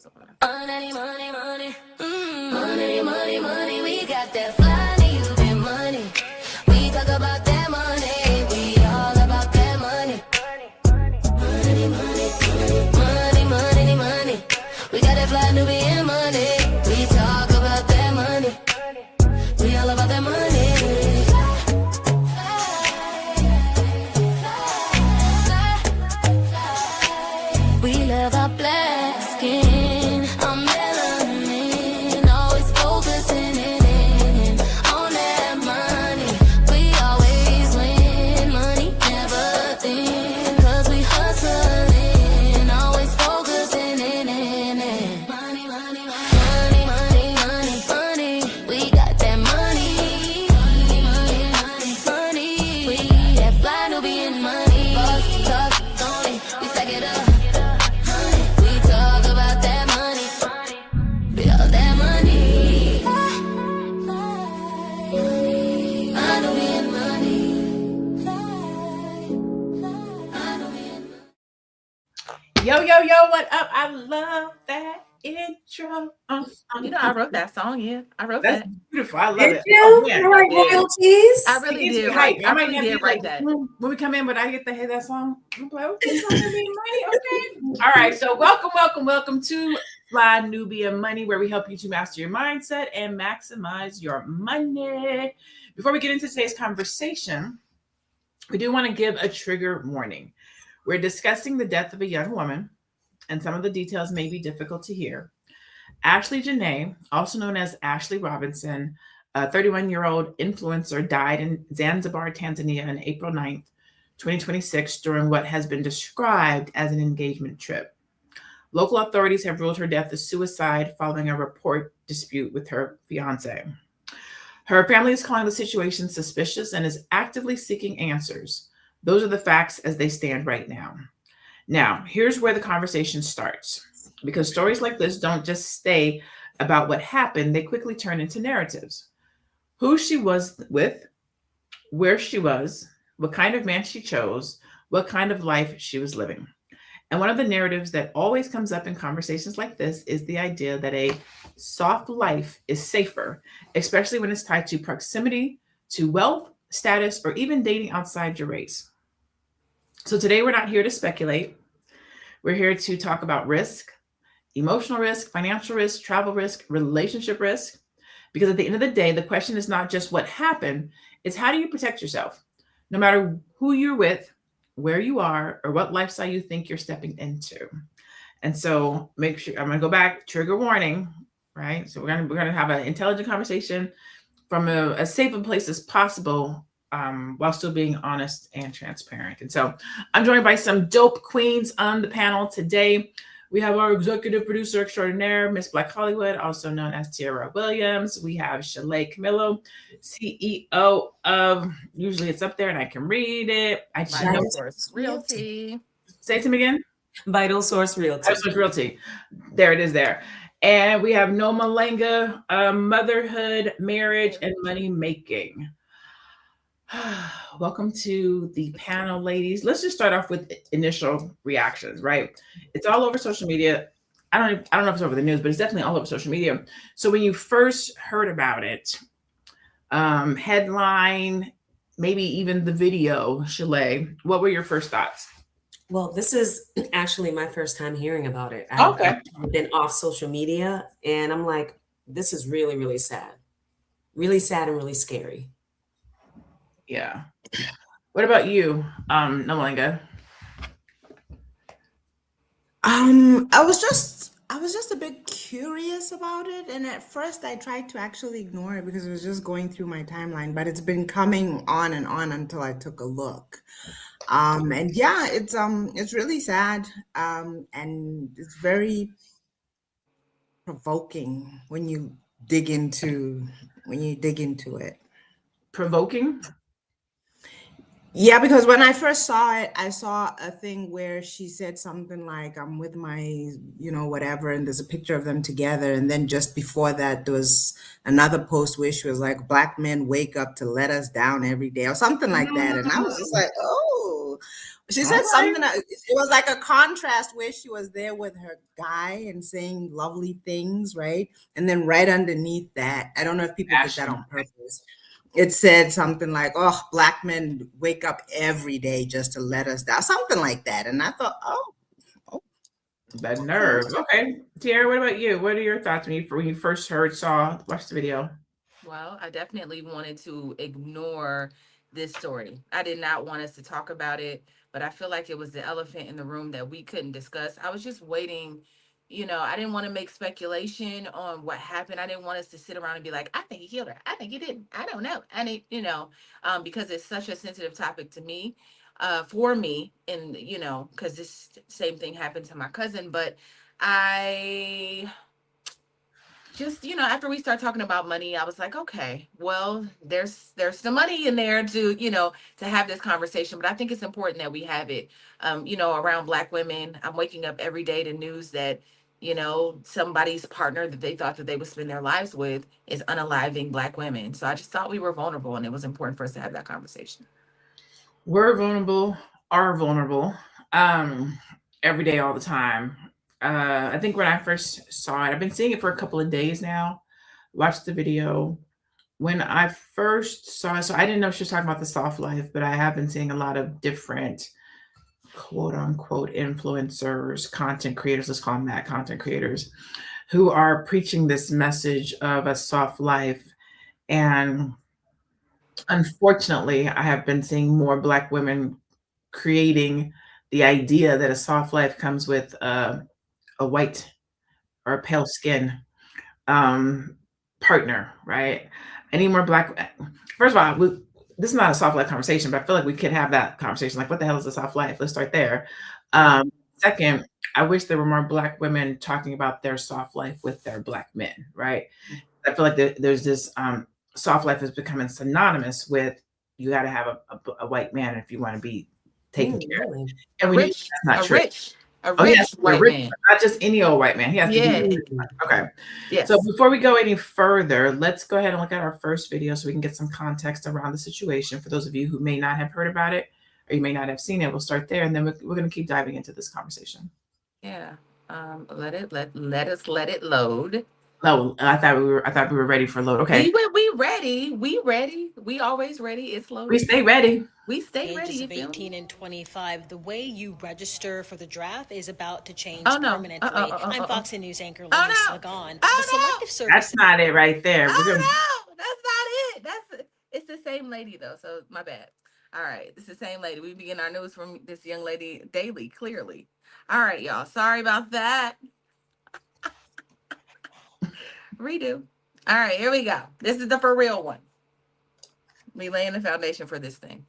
this one. Money, money, money. Money, money, money. We got that fly Nubian money. We talk about that money. We all about that money. Money, money, money, money, money. We got that fly Nubian money. We talk about that money. We all about that money. We love our black skin, our melanin, always focusing in on that money. We always win, money never thin, 'cause we hustling, always focusing in money, money, money, money, money, money. We got that money, money, money, money, money. We that fly Nubian money. Boss talk only, we stack it up. Yo, yo, yo, what up? I love that intro. You know, I wrote that song. Yeah, I wrote That's that. beautiful. I love Did it. you? Oh, man. You like royalties? I really It gives did. me Right. hype. I might really not did be write like, that. When we come in, but I get to hear that song. I'm like, okay, it's not gonna be money. Okay. All right. So welcome to Fly Nubian Money, where we help you to master your mindset and maximize your money. Before we get into today's conversation, we do want to give a trigger warning. We're discussing the death of a young woman, and some of the details may be difficult to hear. Ashlee Jenae, also known as Ashley Robinson, a 31-year-old influencer, died in Zanzibar, Tanzania on April 9th, 2026, during what has been described as an engagement trip. Local authorities have ruled her death a suicide following a report dispute with her fiance. Her family is calling the situation suspicious and is actively seeking answers. Those are the facts as they stand right now. Now, here's where the conversation starts, because stories like this don't just stay about what happened, they quickly turn into narratives. Who she was with, where she was, what kind of man she chose, what kind of life she was living. And one of the narratives that always comes up in conversations like this is the idea that a soft life is safer, especially when it's tied to proximity, to wealth, status, or even dating outside your race. So today we're not here to speculate. We're here to talk about risk, emotional risk, financial risk, travel risk, relationship risk. Because at the end of the day, the question is not just what happened, it's how do you protect yourself? No matter who you're with, where you are, or what lifestyle you think you're stepping into. And so make sure, I'm gonna go back, trigger warning, right? So we're gonna have an intelligent conversation from as safe a place as possible, while still being honest and transparent. And so I'm joined by some dope queens on the panel today. We have our executive producer extraordinaire, Miss Black Hollywood, also known as Tiara Williams. We have Shalaye Camillo, CEO of, usually it's up there and I can read it. Vital Source Realty. Say it to me again. Vital Source Realty. Vital Source Realty. There it is there. And we have Nomalanga, motherhood, marriage, and money making. Welcome to the panel, ladies. Let's just start off with initial reactions, right? It's all over social media. I don't know if it's over the news, but it's definitely all over social media. So when you first heard about it, headline, maybe even the video, Shalaye, what were your first thoughts? Well, this is actually my first time hearing about it. Okay. I've been off social media and I'm like, this is really, really sad. Really sad and really scary. Yeah. What about you, Nomalanga? I was just a bit curious about it, and at first I tried to actually ignore it because it was just going through my timeline, but it's been coming on and on until I took a look. And yeah, it's really sad, and it's very provoking when you dig into it. Provoking? Yeah, because when I first saw it, I saw a thing where she said something like, I'm with my, whatever, and there's a picture of them together. And then just before that, there was another post where she was like, Black men wake up to let us down every day, or something like that. And I was just like, oh, She said something. It was like a contrast where she was there with her guy and saying lovely things, right? And then right underneath that, I don't know if people did that on purpose. It said something like, "Oh, black men wake up every day just to let us down," something like that. And I thought, oh, the nerve. Okay, Tiara, what about you? What are your thoughts when you first watched the video? Well, I definitely wanted to ignore this story. I did not want us to talk about it, but I feel like it was the elephant in the room that we couldn't discuss. I was just waiting. I didn't want to make speculation on what happened. I didn't want us to sit around and be like, I think he killed her. I think he didn't. I don't know. Because it's such a sensitive topic to me, for me, and, because this same thing happened to my cousin. But I just, after we start talking about money, I was like, okay, well, there's some money in there to, to have this conversation. But I think it's important that we have it, around Black women. I'm waking up every day to news that, somebody's partner that they thought that they would spend their lives with is unaliving Black women. So I just thought we were vulnerable, and it was important for us to have that conversation. We're vulnerable, are vulnerable, every day, all the time. I think when I first saw it, I've been seeing it for a couple of days now. Watched the video. When I first saw it, so I didn't know she was talking about the soft life, but I have been seeing a lot of different quote unquote influencers, content creators, let's call them that, content creators, who are preaching this message of a soft life. And unfortunately, I have been seeing more Black women creating the idea that a soft life comes with a white or a pale skin partner, right? I need more Black. First of all, this is not a soft life conversation, but I feel like we could have that conversation. Like, what the hell is a soft life? Let's start there. Second, I wish there were more Black women talking about their soft life with their Black men, right? I feel like there's this soft life is becoming synonymous with you got to have a white man if you want to be taken care of. And that's not true. A rich white man. Not just any old white man. He has to be. Okay. Yes. So before we go any further, let's go ahead and look at our first video so we can get some context around the situation. For those of you who may not have heard about it or you may not have seen it, we'll start there, and then we're going to keep diving into this conversation. Yeah. Let us let it load. Oh, I thought we were ready for load. Okay. We ready. We always ready. It's loaded. We stay ready. We stay Ages ready. Of 18 and 25. The way you register for the draft is about to change permanently. I'm Fox News anchor LaNée Slagon. That's not it right there. No, that's not it. It's the same lady though. So my bad. All right, it's the same lady. We be getting our news from this young lady daily. Clearly. All right, y'all. Sorry about that. Redo. All right, here we go. This is the for real one. We laying the foundation for this thing.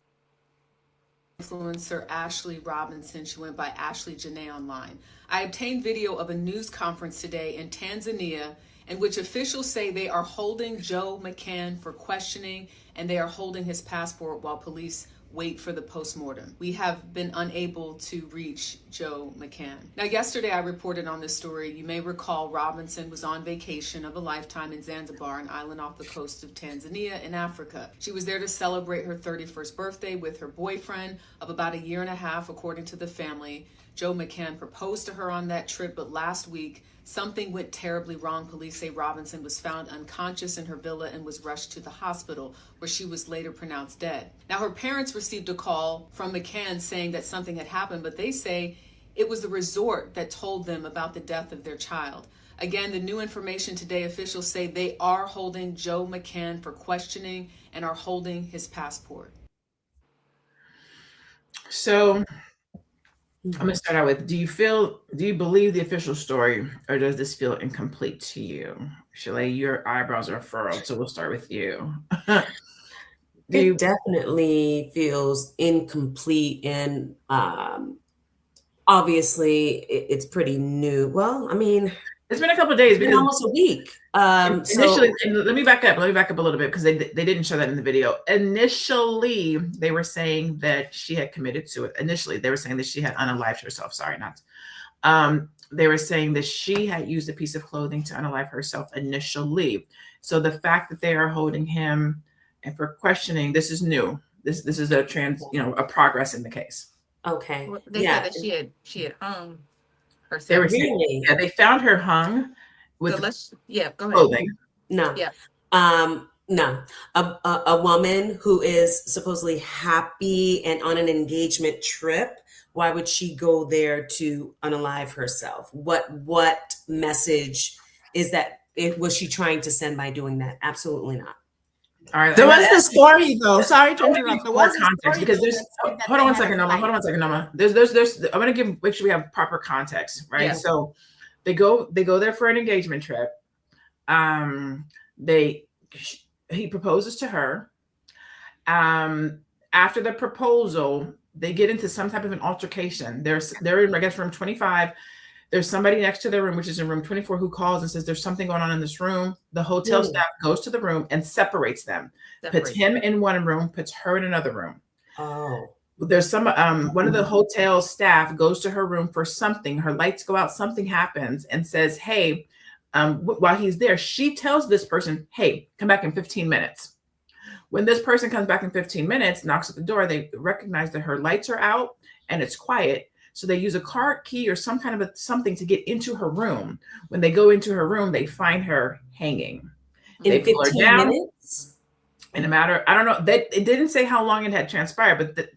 Influencer Ashlee Robinson. She went by Ashlee Jenae online. I obtained video of a news conference today in Tanzania in which officials say they are holding Joe McCann for questioning and they are holding his passport while police wait for the postmortem. We have been unable to reach Joe McCann. Now, yesterday I reported on this story. You may recall Robinson was on vacation of a lifetime in Zanzibar, an island off the coast of Tanzania in Africa. She was there to celebrate her 31st birthday with her boyfriend of about a year and a half, according to the family. Joe McCann proposed to her on that trip, but last week, something went terribly wrong. Police say Robinson was found unconscious in her villa and was rushed to the hospital, where she was later pronounced dead. Now, her parents received a call from McCann saying that something had happened, but they say it was the resort that told them about the death of their child. Again, the new information today, officials say they are holding Joe McCann for questioning and are holding his passport. So I'm going to start out with, do you believe the official story, or does this feel incomplete to you? Shalaye, your eyebrows are furrowed, so we'll start with you. It definitely feels incomplete, and obviously it's pretty new. Well, I mean, it's been a couple of days, because almost a week. Initially, let me back up a little bit, because they didn't show that in the video. Initially, they were saying that she had committed suicide. Initially, they were saying that she had unalived herself. Sorry, not. They were saying that she had used a piece of clothing to unalive herself initially. So the fact that they are holding him and for questioning, this is new. This is a progress in the case. Okay. Well, they said that she had hung herself. They were saying, yeah, they found her hung with go ahead. clothing. No. Yeah. No. A woman who is supposedly happy and on an engagement trip, why would she go there to unalive herself? What message is that? Was she trying to send by doing that? Absolutely not. All right. There was the story though. Sorry to interrupt. There more was context because there's. Hold on one second, Noma. Hold on one second, Noma. There's. I'm gonna make sure we have proper context, right? Yeah. So, they go there for an engagement trip. He proposes to her. After the proposal, they get into some type of an altercation. They're in, I guess, room 25. There's somebody next to their room, which is in room 24, who calls and says there's something going on in this room. The hotel staff goes to the room and separates them. Puts him in one room, puts her in another room. Oh. There's some one of the hotel staff goes to her room for something. Her lights go out, something happens, and says, hey, while he's there, she tells this person, hey, come back in 15 minutes. When this person comes back in 15 minutes, knocks at the door, they recognize that her lights are out and it's quiet. So they use a car key or some kind of something to get into her room. When they go into her room, they find her hanging. In 15 minutes? In a matter, I don't know. It didn't say how long it had transpired, but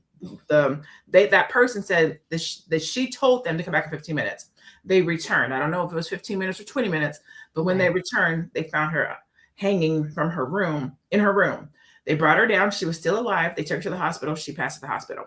that person said that she told them to come back in 15 minutes. They returned. I don't know if it was 15 minutes or 20 minutes, but when they returned, they found her hanging from her room, in her room. They brought her down. She was still alive. They took her to the hospital. She passed at the hospital.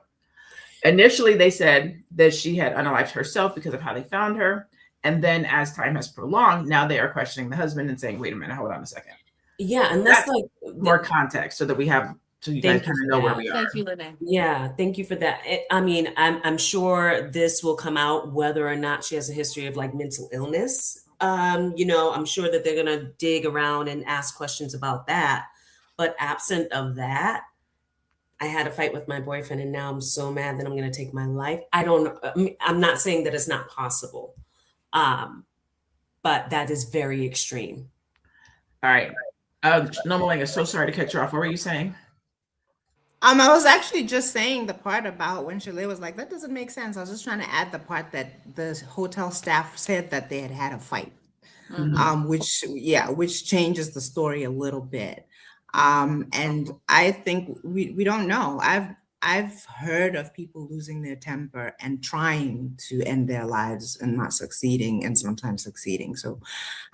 Initially, they said that she had unalived herself because of how they found her. And then as time has prolonged, now they are questioning the husband and saying, wait a minute, hold on a second. Yeah, and that's like more context so that we have, so you guys kind of know where we are. Thank you, LaNée. Yeah, thank you for that. I mean, I'm sure this will come out whether or not she has a history of like mental illness. I'm sure that they're gonna dig around and ask questions about that. But absent of that, I had a fight with my boyfriend and now I'm so mad that I'm gonna take my life. I'm not saying that it's not possible, but that is very extreme. All right. Nomalanga, so sorry to cut you off. What were you saying? I was actually just saying the part about when Shalaye was like, that doesn't make sense. I was just trying to add the part that the hotel staff said that they had a fight, which changes the story a little bit. And I think we don't know. I've heard of people losing their temper and trying to end their lives and not succeeding, and sometimes succeeding. So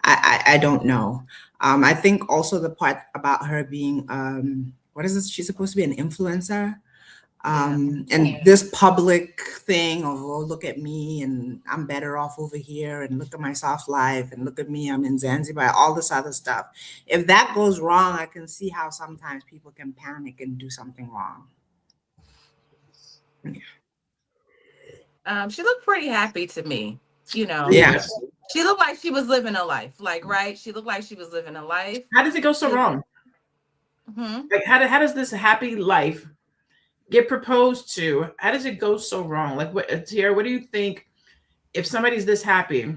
I don't know. I think also the part about her being what is this? She's supposed to be an influencer. And this public thing of, oh, look at me and I'm better off over here and look at my soft life and look at me, I'm in Zanzibar, all this other stuff. If that goes wrong, I can see how sometimes people can panic and do something wrong. Yeah. She looked pretty happy to me, Yeah. She looked like she was living a life, right? She looked like she was living a life. How does it go so wrong? Like how does this happy life get proposed to? How does it go so wrong? Like Tiara, what do you think if somebody's this happy?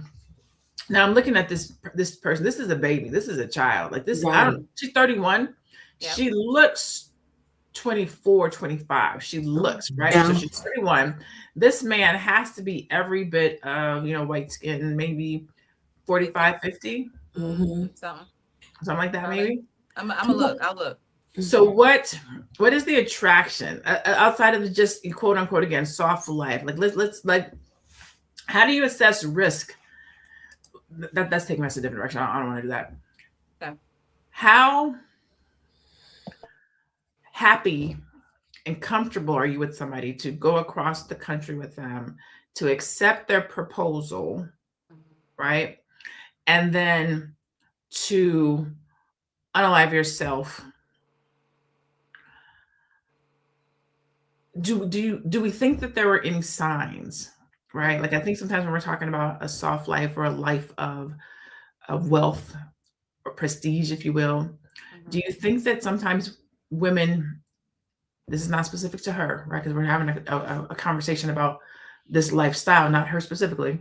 Now I'm looking at this person. This is a baby. This is a child. Like this, she's 31. Yep. She looks 24, 25. She looks, right? Yeah. So she's 31. This man has to be every bit of, white skin, maybe 45, 50. Something like that, maybe. I'll look. So what is the attraction outside of the just quote unquote again soft life? Like let's how do you assess risk? That's taking us a different direction. I don't want to do that. Okay. How happy and comfortable are you with somebody to go across the country with them, to accept their proposal, right? And then to unalive yourself? Do we think that there were any signs, right? Like I think sometimes when we're talking about a soft life or a life of wealth or prestige, if you will, do you think that sometimes women, this is not specific to her, right? Because we're having a conversation about this lifestyle, not her specifically.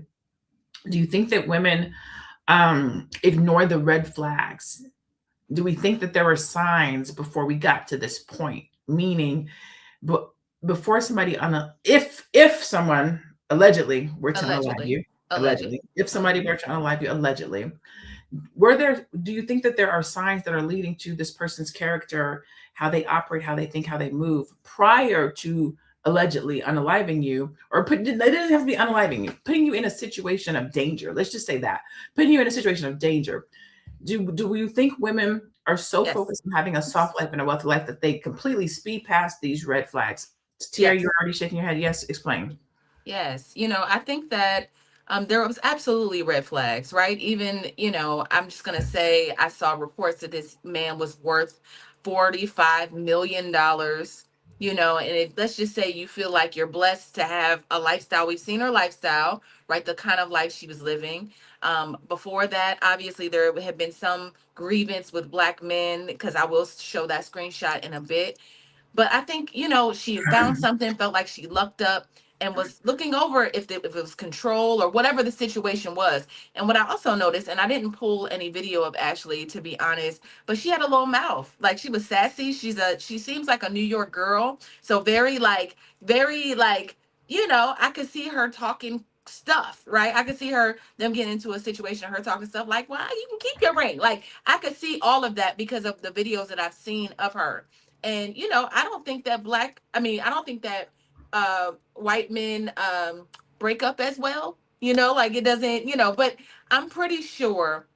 Do you think that women ignore the red flags? Do we think that there were signs before we got to this point? Meaning, but before somebody if someone allegedly were to unalive you, allegedly, if somebody were to unalive you, allegedly, do you think that there are signs that are leading to this person's character, how they operate, how they think, how they move prior to allegedly unaliving you, or it doesn't have to be unaliving you, putting you in a situation of danger? Let's just say that, putting you in a situation of danger. Do you think women are so focused on having a soft life and a wealthy life that they completely speed past these red flags? Tia, you're already shaking your head. Yes, explain. Yes. I think that there was absolutely red flags, right? Even, I'm just going to say I saw reports that this man was worth $45 million, and let's just say you feel like you're blessed to have a lifestyle. We've seen her lifestyle, right? The kind of life she was living. Before that, obviously, there had been some grievance with Black men, because I will show that screenshot in a bit. But I think, she found something, felt like she lucked up, and was looking over if it was control or whatever the situation was. And what I also noticed, and I didn't pull any video of Ashlee, to be honest, but she had a little mouth. Like, she was sassy. She seems like a New York girl. So very, I could see her talking stuff, right? I could see them getting into a situation, her talking stuff like, well, you can keep your ring. Like, I could see all of that because of the videos that I've seen of her. And, I don't think that white men break up as well, like it doesn't, but I'm pretty sure,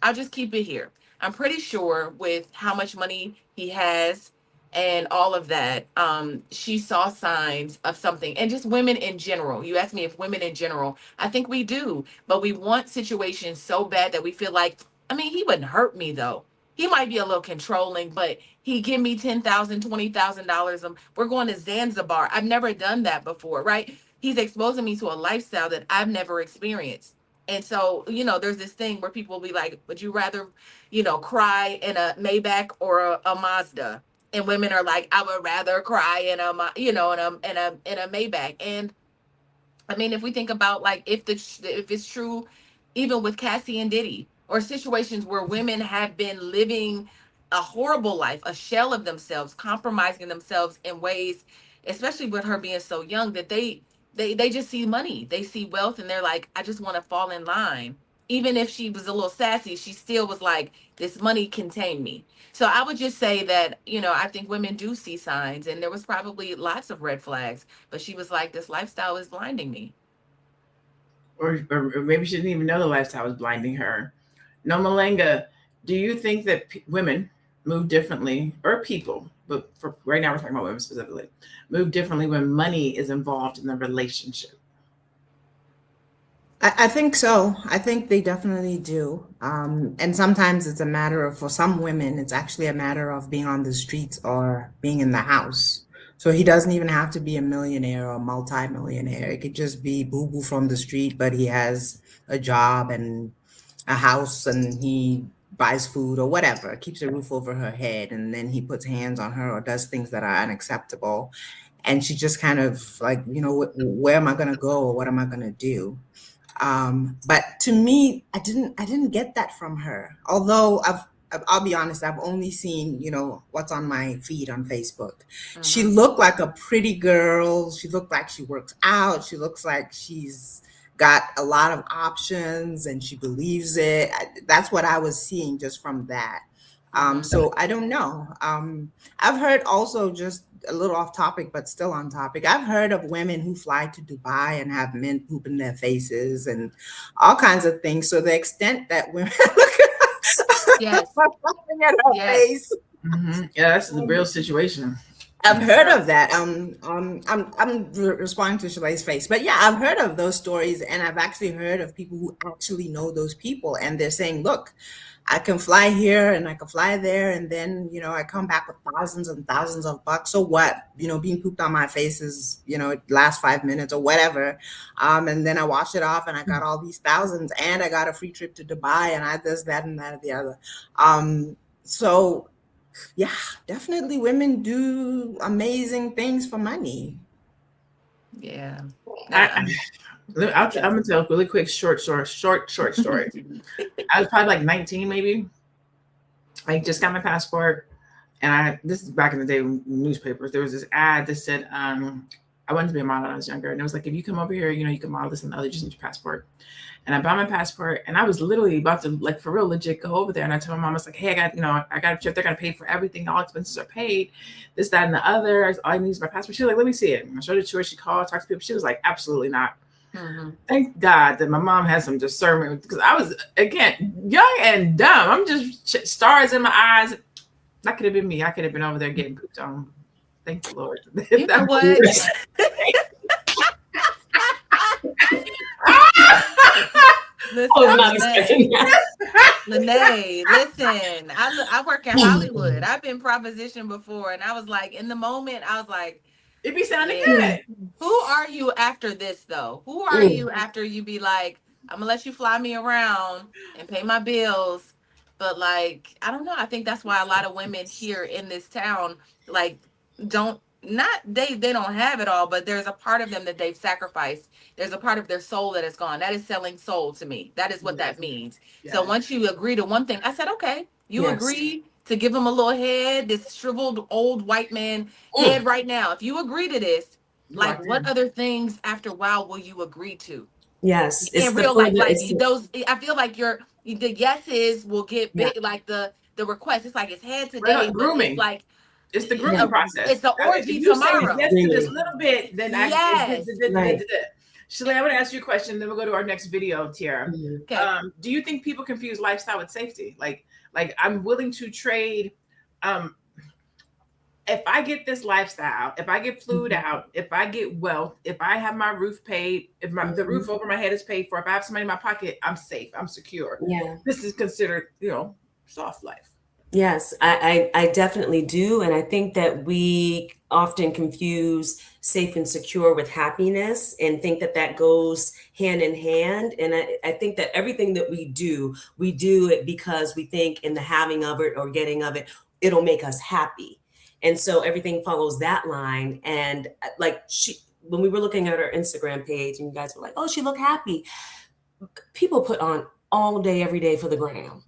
I'll just keep it here. I'm pretty sure with how much money he has and all of that, she saw signs of something. And just women in general. You asked me if women in general, I think we do, but we want situations so bad that we feel like, he wouldn't hurt me though. He might be a little controlling, but he give me $10,000, $20,000. We're going to Zanzibar. I've never done that before, right? He's exposing me to a lifestyle that I've never experienced. And so, there's this thing where people will be like, would you rather, cry in a Maybach or a Mazda? And women are like, I would rather cry in a Maybach. And if we think about, like, if it's true, even with Cassie and Diddy, or situations where women have been living a horrible life, a shell of themselves, compromising themselves in ways, especially with her being so young, that they just see money, they see wealth, and they're like, I just want to fall in line. Even if she was a little sassy, she still was like, this money contained me. So I would just say that, I think women do see signs, and there was probably lots of red flags, but she was like, this lifestyle is blinding me. Or maybe she didn't even know the lifestyle was blinding her. Nomalanga, do you think that women move differently, or people, but for right now we're talking about women specifically, move differently when money is involved in the relationship? I think so. I think they definitely do. And sometimes it's a matter of, for some women, it's actually a matter of being on the streets or being in the house. So he doesn't even have to be a millionaire or a multi-millionaire. It could just be boo-boo from the street, but he has a job and a house, and he buys food or whatever, keeps a roof over her head, and then he puts hands on her or does things that are unacceptable. And she just kind of like, where am I going to go, or what am I going to do? But to me, I didn't get that from her. Although I'll be honest, I've only seen, what's on my feed on Facebook. Mm-hmm. She looked like a pretty girl. She looked like she works out. She looks like she's got a lot of options and she believes it. That's what I was seeing just from that. So I don't know. I've heard also, just a little off topic, but still on topic, I've heard of women who fly to Dubai and have men poop in their faces and all kinds of things. So the extent that women yes. at her face. Mm-hmm. Yeah, that's the real situation. I've heard of that. I'm responding to Shalaye's face, but yeah, I've heard of those stories, and I've actually heard of people who actually know those people, and they're saying, look, I can fly here and I can fly there, and then, I come back with thousands and thousands of bucks. So what? Being pooped on my face is, it lasts 5 minutes or whatever. And then I wash it off and I got all these thousands, and I got a free trip to Dubai, and I this, that, and that, and the other. So yeah, definitely women do amazing things for money. Yeah. I'm gonna tell a really quick short story. I was probably like 19, maybe. I just got my passport. And this is back in the day when newspapers, there was this ad that said, I wanted to be a model when I was younger. And it was like, if you come over here, you know, you can model this and the other, just need your passport. And I bought my passport and I was literally about to, like, for real, legit go over there. And I told my mom, I was like, hey, I got a trip. They're going to pay for everything. All expenses are paid. This, that, and the other. All I need is my passport. She was like, let me see it. And I showed it to her. She called, talked to people. She was like, absolutely not. Mm-hmm. Thank God that my mom had some discernment, because I was, again, young and dumb. I'm just stars in my eyes. That could have been me. I could have been over there getting pooped on. Thank the Lord. You know what? Listen, LaNée, listen. I work in Hollywood. I've been propositioned before, and I was like, in the moment, I was like, it be sounding good. Who are you after this, though? Who are you after you be like, I'm gonna let you fly me around and pay my bills? But like, I don't know. I think that's why a lot of women here in this town, like, they don't have it all, but there's a part of them that they've sacrificed. There's a part of their soul that is gone. That is selling soul to me. That is what that means. Yes. So once you agree to one thing, I said, okay, you agree to give him a little head, this shriveled old white man head right now. If you agree to this, like, what other things after a while will you agree to? Yes. In real life, like those, I feel like the yeses will get big, like the request. It's like it's head today, grooming. It's like, it's the grooming process. It's the orgy tomorrow. Yes, to this little bit, then Shalaye, I'm going to ask you a question, then we'll go to our next video, Tiara. Okay. Do you think people confuse lifestyle with safety? Like I'm willing to trade. If I get this lifestyle, if I get flued out, if I get wealth, if I have my roof paid, if the roof over my head is paid for, if I have some money in my pocket, I'm safe, I'm secure. Yeah. This is considered, soft life. Yes, I definitely do. And I think that we often confuse safe and secure with happiness and think that goes hand in hand. And I think that everything that we do it because we think in the having of it or getting of it, it'll make us happy. And so everything follows that line. And like when we were looking at her Instagram page and you guys were like, oh, she looked happy. People put on all day, every day for the gram.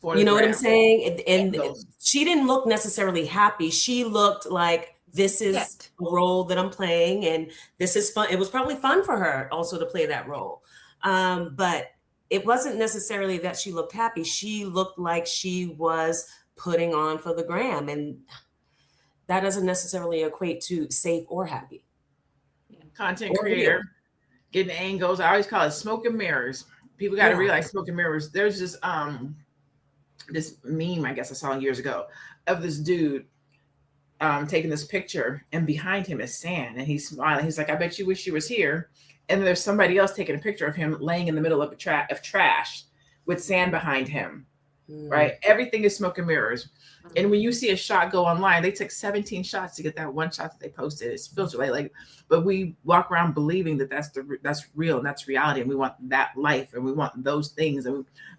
You know what I'm saying? And she didn't look necessarily happy. She looked like, this is a role that I'm playing and this is fun. It was probably fun for her also to play that role. But it wasn't necessarily that she looked happy. She looked like she was putting on for the gram. And that doesn't necessarily equate to safe or happy. Content creator, getting angles. I always call it smoke and mirrors. People got to realize smoke and mirrors. There's this meme, I guess I saw years ago, of this dude taking this picture, and behind him is sand, and he's smiling. He's like, I bet you wish you was here. And there's somebody else taking a picture of him laying in the middle of trash with sand behind him. Right? Everything is smoke and mirrors. And when you see a shot go online, they took 17 shots to get that one shot that they posted. It's filtered, like, but we walk around believing that that's real and that's reality, and we want that life and we want those things.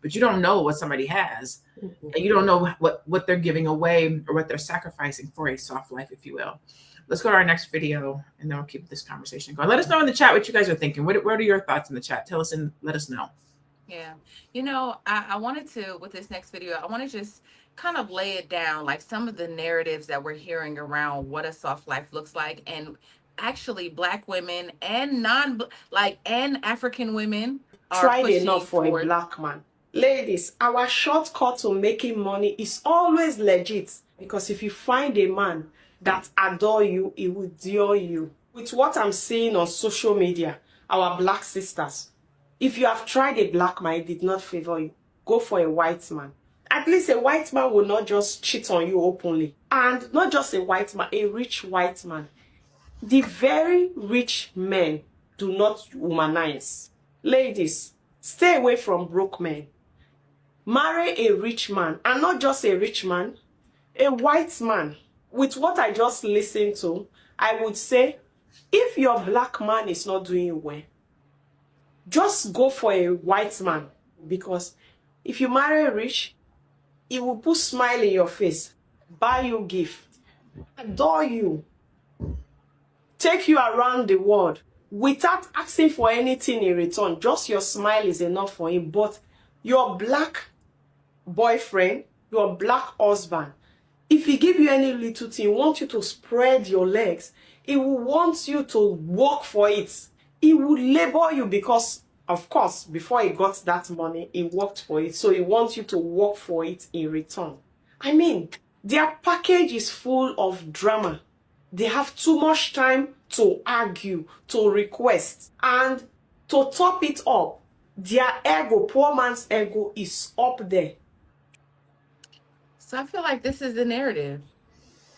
But you don't know what somebody has, and you don't know what they're giving away or what they're sacrificing for a soft life, if you will. Let's go to our next video, and then we'll keep this conversation going. Let us know in the chat what you guys are thinking. What are your thoughts in the chat? Tell us and let us know. Yeah, I wanted to, with this next video, I want to just kind of lay it down, like some of the narratives that we're hearing around what a soft life looks like. And actually Black women and and African women are tried enough for a Black man. Ladies, our shortcut to making money is always legit, because if you find a man that adore you, he will dure you. With what I'm seeing on social media, our Black sisters, if you have tried a Black man, it did not favor you, go for a white man. At least a white man will not just cheat on you openly. And not just a white man, a rich white man. The very rich men do not humanize. Ladies, stay away from broke men. Marry a rich man, and not just a rich man, a white man. With what I just listened to, I would say, if your Black man is not doing well, just go for a white man, because if you marry rich, he will put smile in your face, buy you gift, adore you, take you around the world without asking for anything in return. Just your smile is enough for him. But your Black boyfriend, your Black husband, If he give you any little thing, he wants you to spread your legs. He will want you to work for it. He will labor you because, of course, before he got that money, he worked for it. So he wants you to work for it in return. I mean, their package is full of drama. They have too much time to argue, to request, and to top it up, their ego, poor man's ego, is up there. So I feel like this is the narrative,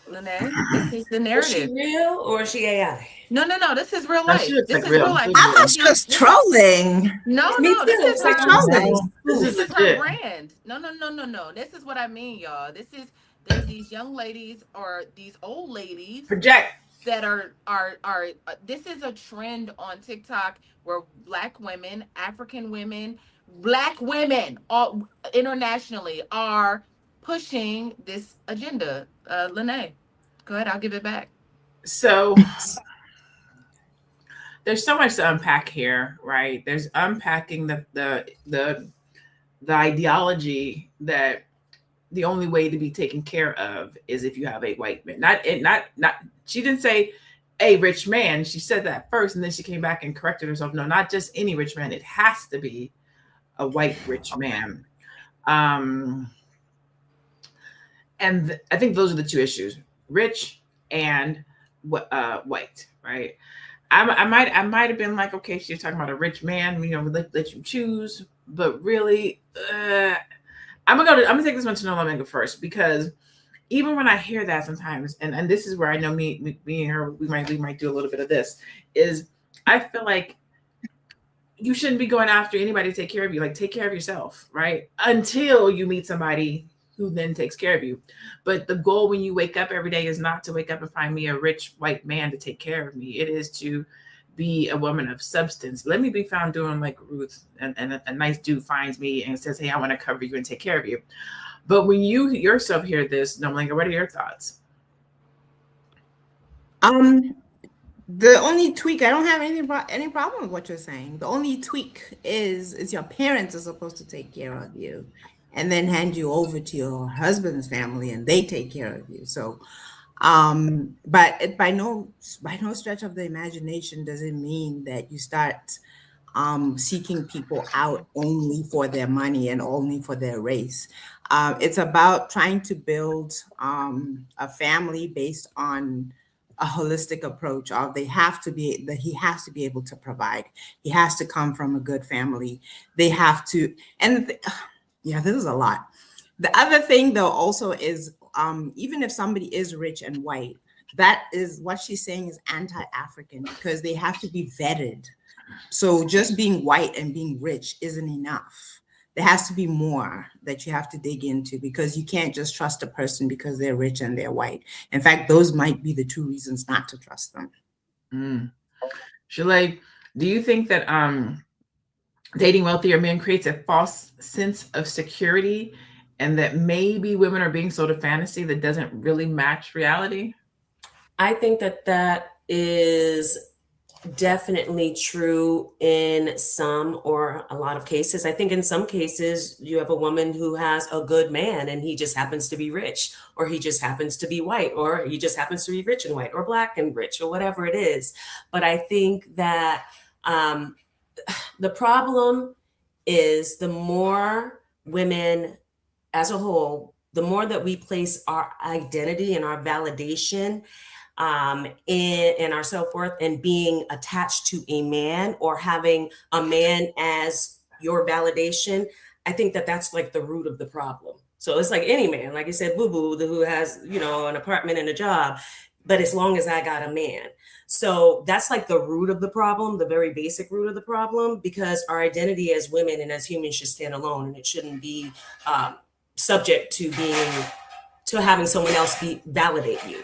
LaNée. This is the narrative. Is she real or is she AI? No. This is real life. She looks This like is real. real life. I was just trolling. No, Me no, this too. is Like her. trolling. This is This is her legit. brand. No. This is what I mean, y'all. There's these young ladies or these old ladies Project. that are this is a trend on TikTok where Black women, African women, Black women all internationally are pushing this agenda. LaNée, go ahead, I'll give it back. So there's so much to unpack here, right? There's unpacking the ideology that the only way to be taken care of is if you have a white man. Not she didn't say a rich man. She said that first, and then she came back and corrected herself. No, not just any rich man. It has to be a white rich man. And I think those are the two issues: rich and white, right? I might have been like, okay, she's talking about a rich man, let you choose, but really, I'm gonna take this one to Nomalanga first, because even when I hear that sometimes, and this is where I know me and her, we might do a little bit of this, is I feel like you shouldn't be going after anybody to take care of you. Like, take care of yourself, right? Until you meet somebody who then takes care of you. But the goal when you wake up every day is not to wake up and find me a rich white man to take care of me. It is to be a woman of substance. Let me be found doing like Ruth, and a nice dude finds me and says, hey, I want to cover you and take care of you. But when you yourself hear this, Nomalanga, what are your thoughts? The only tweak, I don't have any problem with what you're saying. The only tweak is your parents are supposed to take care of you and then hand you over to your husband's family and they take care of you. So, but it by no stretch of the imagination does it mean that you start seeking people out only for their money and only for their race. It's about trying to build a family based on a holistic approach of he has to be able to provide. He has to come from a good family. They have to, yeah, this is a lot. The other thing though also is even if somebody is rich and white, that is what she's saying is anti-African, because they have to be vetted. So just being white and being rich isn't enough. There has to be more that you have to dig into, because you can't just trust a person because they're rich and they're white. In fact, those might be the two reasons not to trust them. Shalaye, do you think that dating wealthier men creates a false sense of security, and that maybe women are being sold a fantasy that doesn't really match reality? I think that is definitely true in some or a lot of cases. I think in some cases you have a woman who has a good man and he just happens to be rich, or he just happens to be white, or he just happens to be rich and white, or Black and rich, or whatever it is. But I think that the problem is the more women as a whole, the more that we place our identity and our validation in our self-worth and being attached to a man, or having a man as your validation, I think that that's like the root of the problem. So it's like any man, like you said, boo-boo, who has, an apartment and a job, but as long as I got a man. So that's like the root of the problem, the very basic root of the problem, because our identity as women and as humans should stand alone, and it shouldn't be subject to having someone else validate you.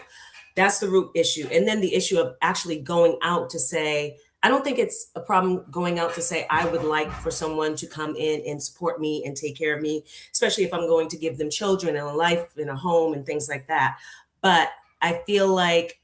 That's the root issue. And then the issue of actually going out to say, I don't think it's a problem going out to say, I would like for someone to come in and support me and take care of me, especially if I'm going to give them children and a life and a home and things like that. But I feel like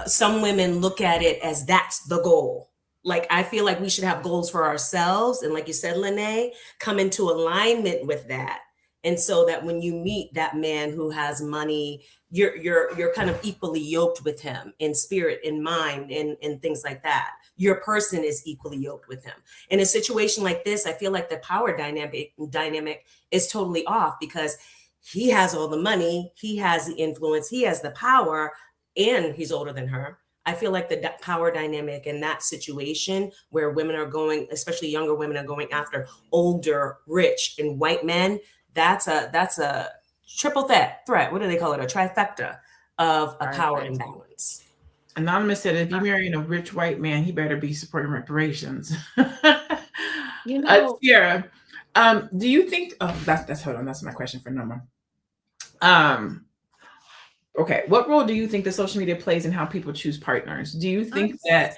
some women look at it as that's the goal. Like, I feel like we should have goals for ourselves. And like you said, LaNée, come into alignment with that. And so that when you meet that man who has money, you're kind of equally yoked with him in spirit, in mind, and things like that. Your person is equally yoked with him. In a situation like this, I feel like the power dynamic is totally off, because he has all the money, he has the influence, he has the power, and he's older than her. I feel like the power dynamic in that situation, where women are going, especially younger women, are going after older, rich, and white men, that's a triple threat. What do they call it? A trifecta of a power imbalance. Anonymous said, if you're marrying a rich white man, he better be supporting reparations. Sierra, do you think? Oh, that's hold on. That's my question for Noma. Okay, what role do you think the social media plays in how people choose partners? Do you think that?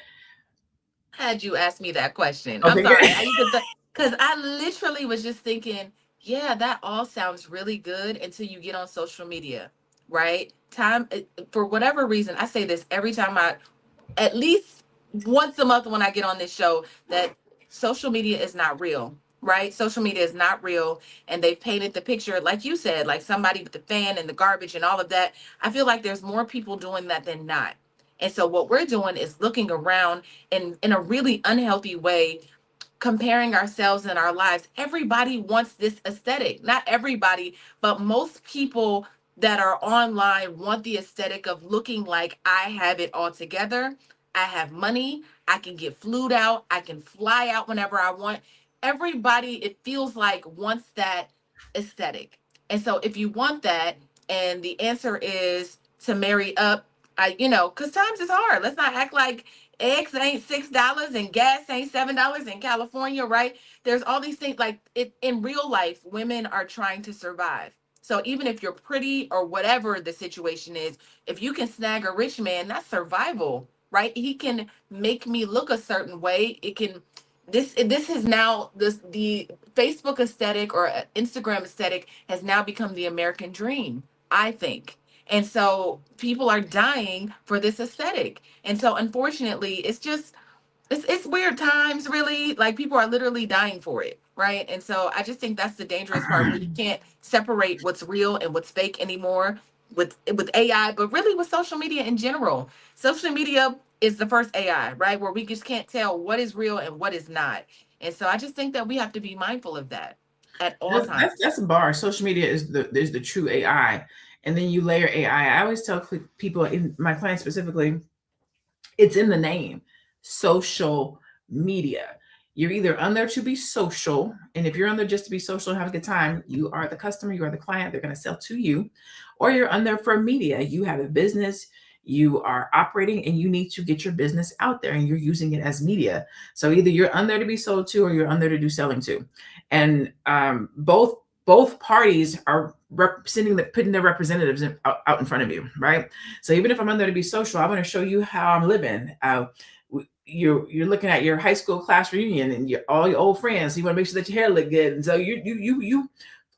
Had you asked me that question? Okay. I'm sorry, because I literally was just thinking, yeah, that all sounds really good until you get on social media, right? For whatever reason, I say this every time at least once a month when I get on this show, that social media is not real. Right? Social media is not real. And they've painted the picture, like you said, like somebody with the fan and the garbage and all of that. I feel like there's more people doing that than not. And so what we're doing is looking around in a really unhealthy way, comparing ourselves and our lives. Everybody wants this aesthetic. Not everybody, but most people that are online want the aesthetic of looking like I have it all together. I have money. I can get flued out. I can fly out whenever I want. Everybody, it feels like, wants that aesthetic. And so if you want that, and the answer is to marry up, because times is hard. Let's not act like eggs ain't $6 and gas ain't $7 in California, right? There's all these things, like it in real life, women are trying to survive. So even if you're pretty or whatever the situation is, if you can snag a rich man, that's survival, right? He can make me look a certain way. This is now the Facebook aesthetic or Instagram aesthetic has now become the American dream, I think. And so people are dying for this aesthetic. And so unfortunately, it's weird times, really. Like, people are literally dying for it, right? And so I just think that's the dangerous part, where you can't separate what's real and what's fake anymore with AI, but really with social media in general. Social media is the first AI, right? Where we just can't tell what is real and what is not. And so I just think that we have to be mindful of that at all times. That's a bar. Social media is the true AI. And then you layer AI. I always tell people, in my clients specifically, it's in the name, social media. You're either on there to be social, and if you're on there just to be social and have a good time, you are the customer, you are the client, they're going to sell to you. Or you're on there for media. You have a business, you are operating, and you need to get your business out there, and you're using it as media. So either you're on there to be sold to, or you're on there to do selling to. And both parties are putting their representatives out in front of you, right? So even if I'm on there to be social, I want to show you how I'm living. You're looking at your high school class reunion and all your old friends. So you want to make sure that your hair look good. And so you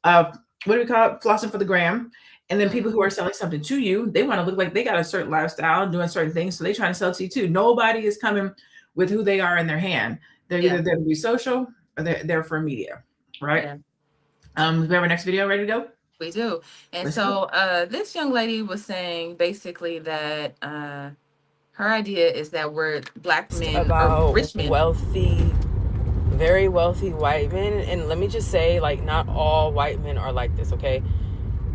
what do we call it? Flossing for the gram. And then people who are selling something to you, they want to look like they got a certain lifestyle, doing certain things. So they're trying to sell to you too. Nobody is coming with who they are in their hand. They're either there to be social, or they're there for media, right? Yeah. We have our next video ready to go? We do. And so this young lady was saying basically that her idea is that we're Black men, about or rich men, wealthy, very wealthy white men. And let me just say, like, not all white men are like this, okay?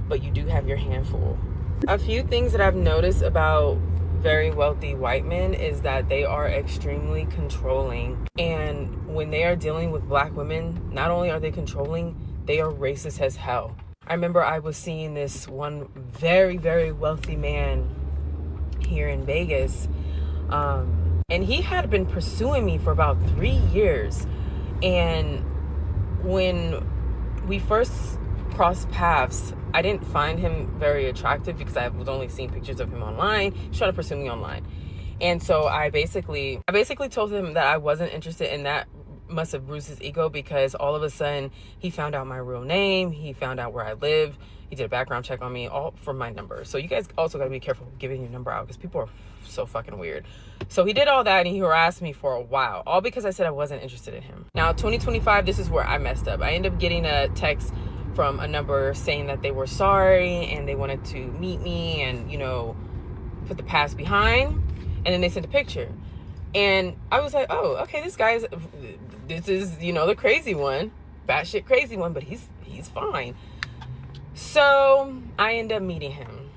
But you do have your handful. A few things that I've noticed about very wealthy white men is that they are extremely controlling. And when they are dealing with Black women, not only are they controlling, they are racist as hell. I remember I was seeing this one very, very wealthy man here in Vegas. And he had been pursuing me for about 3 years. And when we first crossed paths, I didn't find him very attractive because I was only seeing pictures of him online. He tried to pursue me online. And so I basically told him that I wasn't interested in that. Must have bruised his ego, because all of a sudden he found out my real name, he found out where I live, he did a background check on me, all from my number. So you guys also got to be careful giving your number out, because people are so fucking weird. So he did all that, and he harassed me for a while, all because I said I wasn't interested in him. Now 2025, this is where I messed up. I ended up getting a text from a number saying that they were sorry and they wanted to meet me and, you know, put the past behind. And then they sent a picture. And I was like, oh, okay, this is, you know, the crazy one, batshit crazy one, but he's fine. So I ended up meeting him.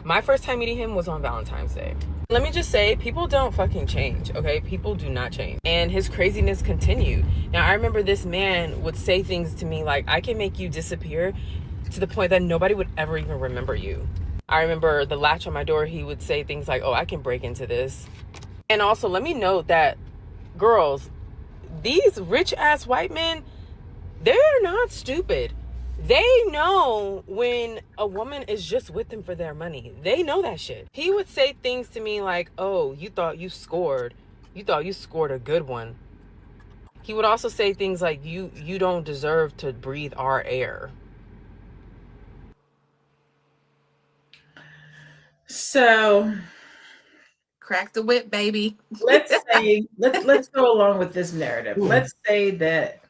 My first time meeting him was on Valentine's Day. Let me just say, people don't fucking change, okay? People do not change. And his craziness continued. Now, I remember this man would say things to me like, I can make you disappear to the point that nobody would ever even remember you. I remember the latch on my door, he would say things like, oh, I can break into this. And also, let me note that, girls, these rich-ass white men, they're not stupid. They know when a woman is just with them for their money. They know that shit. He would say things to me like, oh, you thought you scored. You thought you scored a good one. He would also say things like, you don't deserve to breathe our air. So Crack the whip, baby. let's go along with this narrative. Let's say that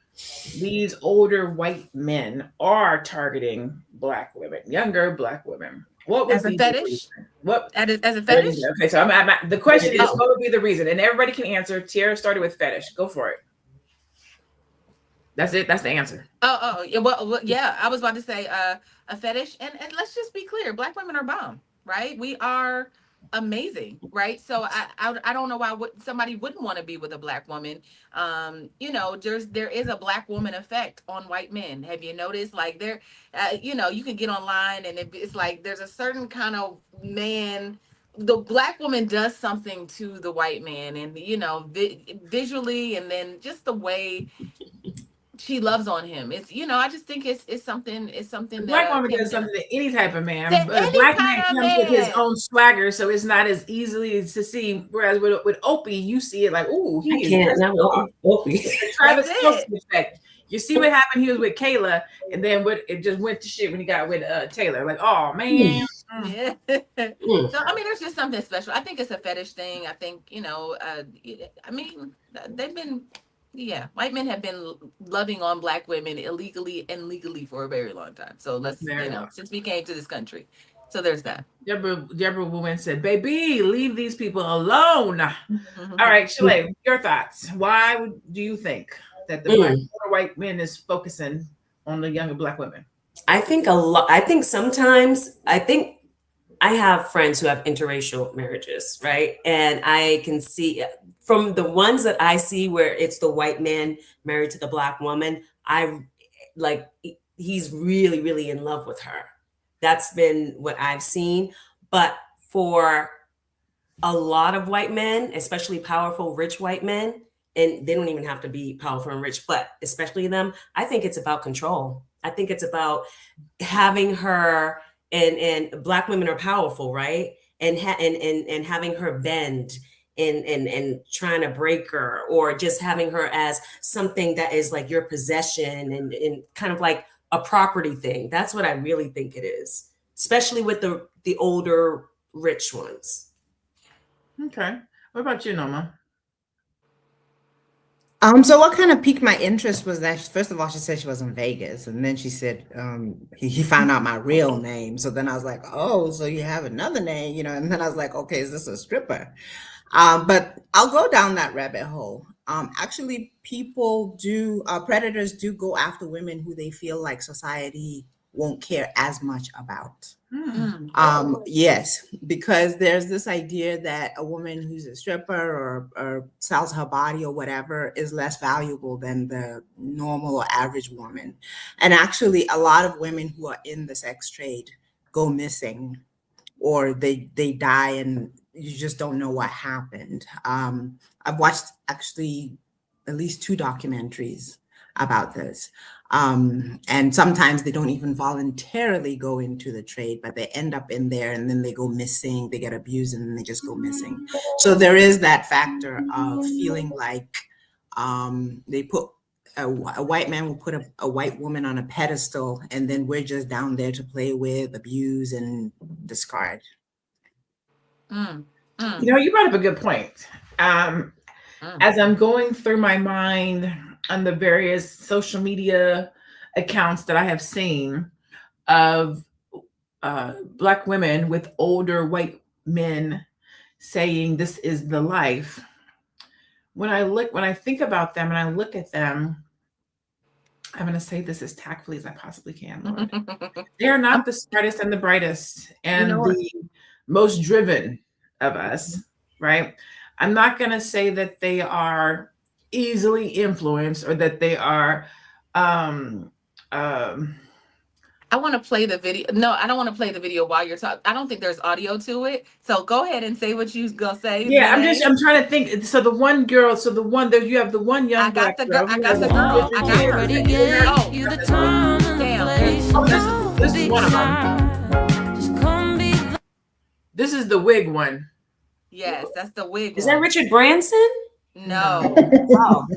these older white men are targeting Black women, younger Black women. What would As a be fetish? What As a fetish? Okay, so the question is, what would be the reason? And everybody can answer. Tiara started with fetish. Go for it. That's it. That's the answer. Yeah. Well, yeah. I was about to say a fetish, and let's just be clear: Black women are bomb, right? We are amazing, right? So I don't know why somebody wouldn't want to be with a Black woman. You know, there is a Black woman effect on white men. Have you noticed? Like you know, you can get online and it's like there's a certain kind of man. The Black woman does something to the white man, and you know, visually, and then just the way she loves on him. It's, you know, I just think it's something The that Black woman does something to any type of man, to but a any Black kind man of comes with his man. own swagger, so it's not as easily to see. Whereas with Opie, you see it like, ooh, I can't. No, Opie. The Travis Kelce effect. You see what happened? He was with Kayla, and then it just went to shit when he got with Taylor. Like, oh man. Yeah. So I mean, there's just something special. I think it's a fetish thing. I think, you know, I mean, they've been. Yeah, white men have been loving on Black women illegally and legally for a very long time. So since we came to this country. So there's that. Deborah Woman said, baby, leave these people alone. All right, Shalaye, your thoughts. Why do you think that the older white men is focusing on the younger Black women? I think sometimes I have friends who have interracial marriages, right? And I can see from the ones that I see where it's the white man married to the Black woman, he's really, really in love with her. That's been what I've seen. But for a lot of white men, especially powerful, rich white men, and they don't even have to be powerful and rich, but especially them, I think it's about control. I think it's about having her, and Black women are powerful, right? And having her bend and trying to break her, or just having her as something that is like your possession and kind of like a property thing. That's what I really think it is, especially with the older rich ones. Okay. What about you, Noma? So what kind of piqued my interest was that, first of all, she said she was in Vegas, and then she said he found out my real name. So then I was like, oh, so you have another name, you know? And then I was like, okay, is this a stripper? But I'll go down that rabbit hole. Actually, predators do go after women who they feel like society won't care as much about. Yes, because there's this idea that a woman who's a stripper or sells her body or whatever is less valuable than the normal or average woman. And actually, a lot of women who are in the sex trade go missing, or they die and you just don't know what happened. I've watched actually at least 2 documentaries about this. And sometimes they don't even voluntarily go into the trade, but they end up in there and then they go missing, they get abused, and then they just go missing. So there is that factor of feeling like they put a white man will put a white woman on a pedestal, and then we're just down there to play with, abuse, and discard. You know, you brought up a good point. As I'm going through my mind on the various social media accounts that I have seen of Black women with older white men saying this is the life. When I think about them and I look at them, I'm going to say this as tactfully as I possibly can, Lord. They are not the smartest and the brightest and the most driven of us, right? I'm not going to say that they are easily influenced or that they are I want to play the video. No, I don't want to play the video while you're talking. I don't think there's audio to it. So go ahead and say what you gonna say. Yeah, LaNée. I'm trying to think. So the one girl, you have the one young Black girl. I got the girl. I got her. Oh, you the time and the place. This is one of them. This is the wig one. Yes, that's the wig. Is that Richard Branson? No. Wow.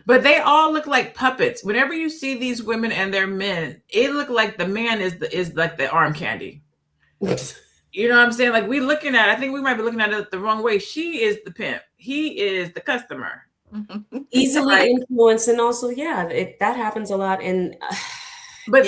But they all look like puppets. Whenever you see these women and their men, it look like the man is like the arm candy. You know what I'm saying? Like I think we might be looking at it the wrong way. She is the pimp. He is the customer. Easily influenced, and also, that happens a lot. But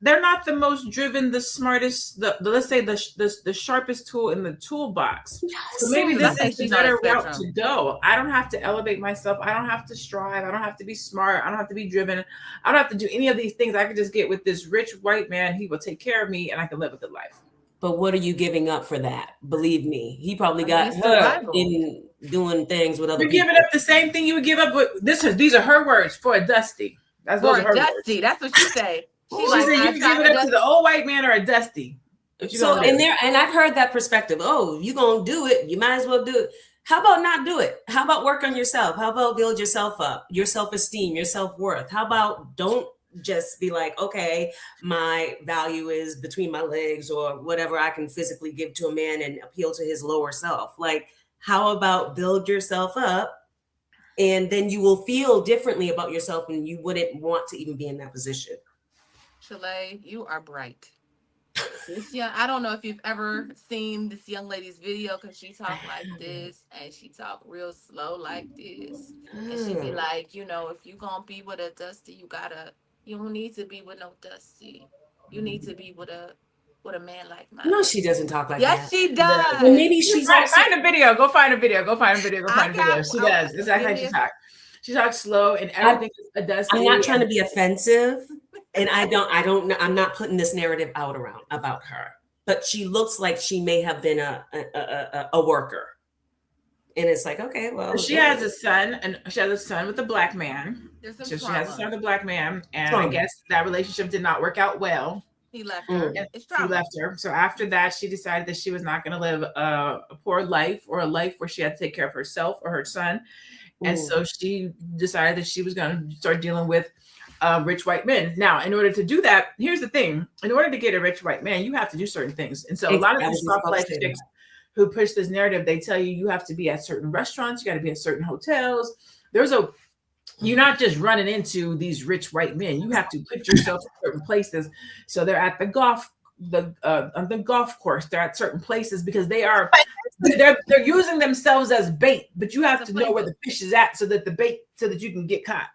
they're not the most driven, the smartest, let's say the sharpest tool in the toolbox. So maybe this is the better route to go. I don't have to elevate myself. I don't have to strive. I don't have to be smart. I don't have to be driven. I don't have to do any of these things. I could just get with this rich white man. He will take care of me and I can live a good life. But what are you giving up for that? Believe me, he probably got hurt in doing things with other people. You're giving up the same thing you would give up with these are her words for a dusty. That's for a dusty. That's what she say. She said you can give it up to the old white man or a dusty. And I've heard that perspective. Oh, you gonna do it? You might as well do it. How about not do it? How about work on yourself? How about build yourself up, your self-esteem, your self-worth? How about don't just be like, okay, my value is between my legs or whatever I can physically give to a man and appeal to his lower self. Like, how about build yourself up and then you will feel differently about yourself and you wouldn't want to even be in that position. Shalaye, you are bright. I don't know if you've ever seen this young lady's video because she talk like this and she talk real slow like this. And she be like, if you gonna be with a dusty, you don't need to be with no dusty. You need to be with a man like mine. No, she doesn't talk like that. Yes, she does. Well, maybe she's find a video. Go find a video. She does. It's like how she talks. She talks slow and everything is a dusty. I'm not trying to be offensive. And I'm not putting this narrative out about her, but she looks like she may have been a worker. And it's like, okay, well, she has a son, and she has a son with a Black man. So she has a son with a Black man, and I guess that relationship did not work out well. He left her. He left her. So after that, she decided that she was not going to live a poor life or a life where she had to take care of herself or her son. And so she decided that she was going to start dealing with rich white men. Now, in order to do that, here's the thing. In order to get a rich white man, you have to do certain things. And so a lot of these soft life chicks who push this narrative, they tell you have to be at certain restaurants, you got to be at certain hotels. You're not just running into these rich white men. You have to put yourself in certain places. So they're at on the golf course. They're at certain places because they're using themselves as bait. But you have to know where the fish is at so that you can get caught.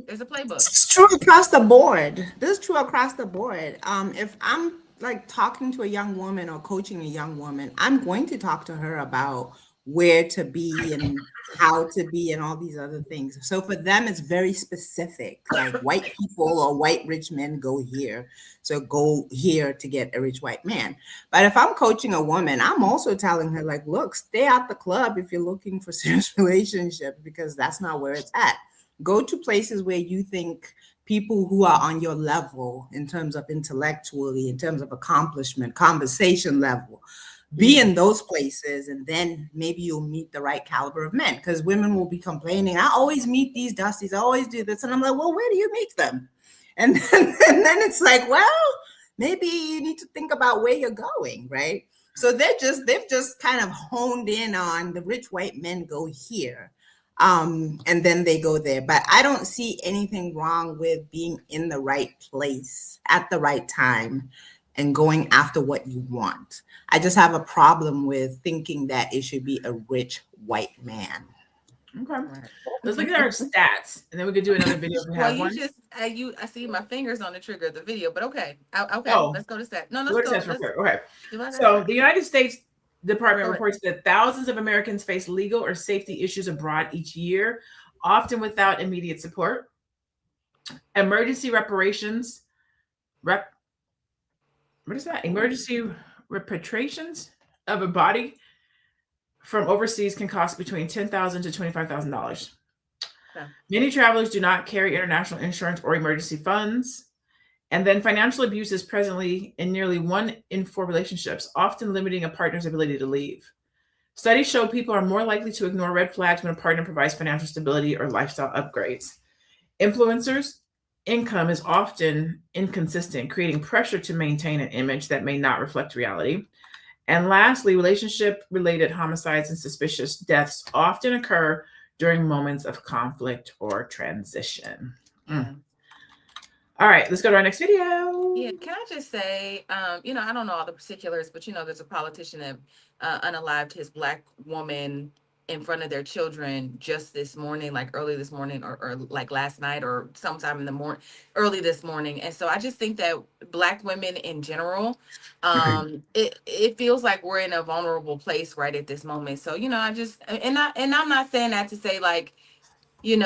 There's a playbook. It's true across the board. This is true across the board. If I'm like talking to a young woman or coaching a young woman, I'm going to talk to her about where to be and how to be and all these other things. So for them, it's very specific. Like white people or white rich men go here. So go here to get a rich white man. But if I'm coaching a woman, I'm also telling her, like, look, stay at the club if you're looking for serious relationship, because that's not where it's at. Go to places where you think people who are on your level in terms of intellectually, in terms of accomplishment, conversation level. Be in those places, and then maybe you'll meet the right caliber of men, because women will be complaining, I always meet these dusties, I always do this. And I'm like, well, where do you meet them? And then it's like, well, maybe you need to think about where you're going, right? So they've just kind of honed in on the rich white men go here. And then they go there. But I don't see anything wrong with being in the right place at the right time and going after what you want. I just have a problem with thinking that it should be a rich white man. Okay. Right. Let's look at our stats, and then we could do another video if we Well, have you one. just I see my fingers on the trigger of the video, but okay. Okay, Oh. let's go to stats. No, Look let's at go. this real quick. Okay. Do So the United States Department Go ahead. reports that thousands of Americans face legal or safety issues abroad each year, often without immediate support. Emergency reparations, what is that? Emergency repatriations of a body from overseas can cost between $10,000 to $25,000. Okay. Many travelers do not carry international insurance or emergency funds. And then financial abuse is presently in nearly 1 in 4 relationships, often limiting a partner's ability to leave. Studies show people are more likely to ignore red flags when a partner provides financial stability or lifestyle upgrades. Influencers' income is often inconsistent, creating pressure to maintain an image that may not reflect reality. And lastly, relationship-related homicides and suspicious deaths often occur during moments of conflict or transition. Yeah. All right, let's go to our next video. Yeah, can I just say, I don't know all the particulars, but there's a politician that unalived his Black woman in front of their children just this morning, like early this morning, or like last night, or sometime in the morning, early this morning. And so I just think that Black women in general, it feels like we're in a vulnerable place right at this moment. So I'm not saying that to say like, I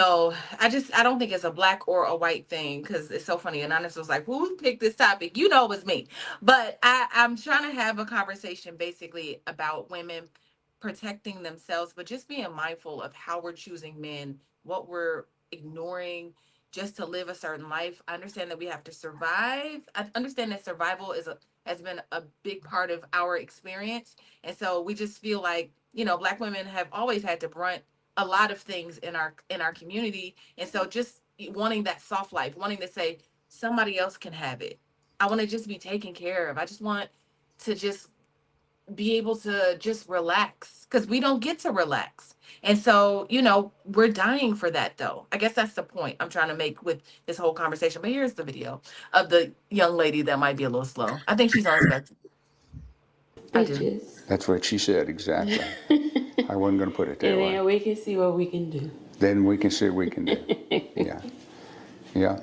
don't think it's a Black or a white thing, because it's so funny. Anonymous was like, who picked this topic? It was me. But I'm trying to have a conversation basically about women protecting themselves, but just being mindful of how we're choosing men, what we're ignoring just to live a certain life. I understand that we have to survive. I understand that survival has been a big part of our experience. And so we just feel like, Black women have always had to brunt a lot of things in our community. And so just wanting that soft life, wanting to say somebody else can have it. I want to just be taken care of. I just want to just be able to just relax, because we don't get to relax. And so, we're dying for that though. I guess that's the point I'm trying to make with this whole conversation. But here's the video of the young lady that might be a little slow. I think she's on spectrum. I do. That's what she said, exactly. I wasn't going to put it that way. And then we can see what we can do. Then we can see what we can do. Yeah. Yeah.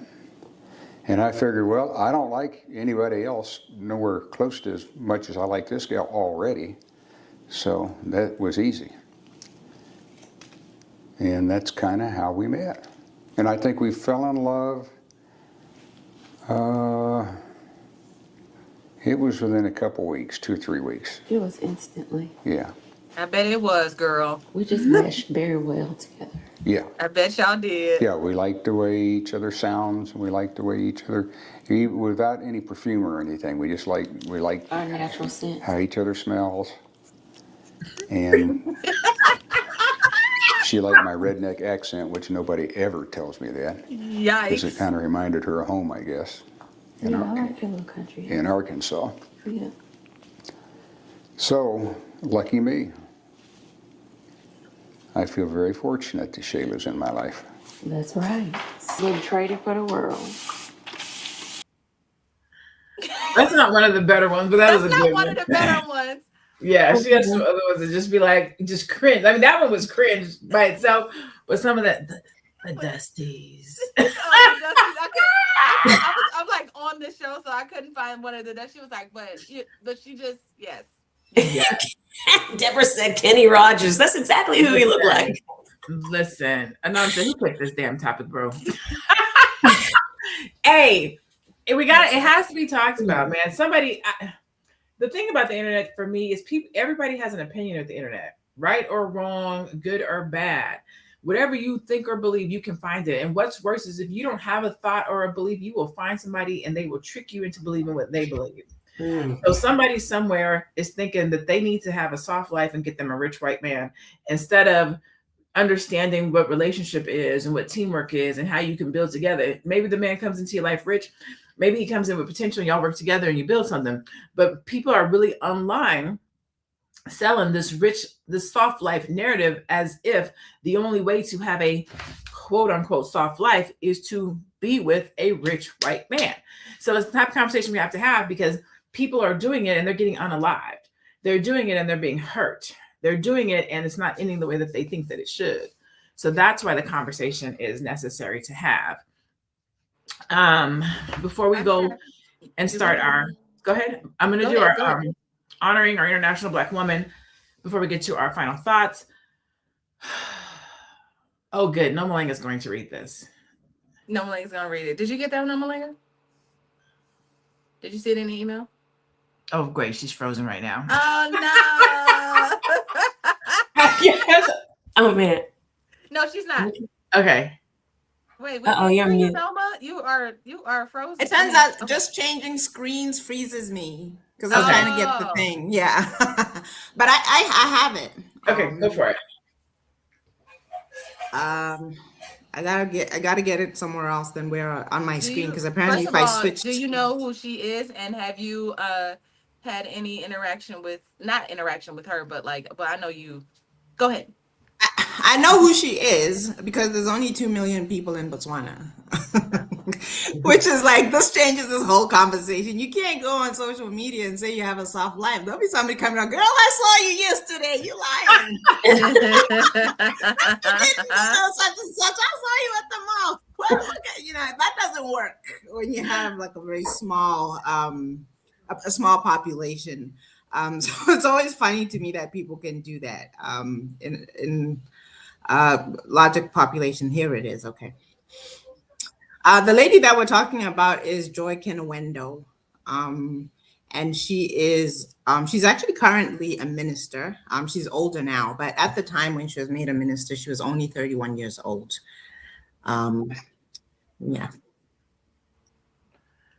And I figured, well, I don't like anybody else nowhere close to as much as I like this gal already. So that was easy. And that's kind of how we met. And I think we fell in love. It was within a couple weeks, 2 or 3 weeks. It was instantly. Yeah. I bet it was, girl. We just meshed very well together. Yeah. I bet y'all did. Yeah, we like the way each other sounds, and we like the way each other, without any perfume or anything. We like our natural scent. How each other smells. And she liked my redneck accent, which nobody ever tells me that. Yikes. Because it kind of reminded her of home, I guess. I like your little country. In Arkansas. Yeah. So, lucky me. I feel very fortunate that Shayla's in my life. That's right. Wouldn't trade it for the world. That's not one of the better ones, but that's not good one of the better ones. Yeah, she has some other ones that just be like, just cringe. I mean, that one was cringe by itself, but some of that, the Dusties. I was like on the show, so I couldn't find one of the. She was like, but she just, yes. Yeah. Deborah said Kenny Rogers. That's exactly who he looked like. Listen, Ananta, who picked this damn topic, bro? Hey, it has to be talked about, man. The thing about the internet for me is everybody has an opinion of the internet, right or wrong, good or bad. Whatever you think or believe, you can find it. And what's worse is if you don't have a thought or a belief, you will find somebody and they will trick you into believing what they believe. So somebody somewhere is thinking that they need to have a soft life and get them a rich white man, instead of understanding what relationship is and what teamwork is and how you can build together. Maybe the man comes into your life rich. Maybe he comes in with potential and y'all work together and you build something. But people are really online selling this soft life narrative as if the only way to have a quote unquote soft life is to be with a rich white man. So it's the type of conversation we have to have, because people are doing it and they're getting unalived. They're doing it and they're being hurt. They're doing it and it's not ending the way that they think that it should. So that's why the conversation is necessary to have. Before we go and start go ahead. I'm going to do our honoring our International Black Woman before we get to our final thoughts. Oh, good. Nomalanga is going to read this. Nomalanga's going to read it. Did you get that, Nomalanga? Did you see it in the email? Oh, great. She's frozen right now. Oh, no. Yes. Oh, man. No, she's not. Okay. Wait, you're mute. Noma? You are frozen. It turns out just changing screens freezes me because I'm trying to get the thing. Yeah. But I have it. Okay, go for it. I gotta get it somewhere else than where on my screen because apparently if I switch. Do you know who she is, and have you had any not interaction with her, but I know you. Go ahead. I know who she is because there's only 2 million people in Botswana, which is like, this changes this whole conversation. You can't go on social media and say you have a soft life. There'll be somebody coming out, girl, I saw you yesterday. You lying. Such and such. I saw you at the mall. Well, okay, that doesn't work when you have like a very small, a small population. So it's always funny to me that people can do that in larger population. Here it is. Okay. The lady that we're talking about is Joy Kinowendo. And she is, she's actually currently a minister. She's older now, but at the time when she was made a minister, she was only 31 years old. Yeah.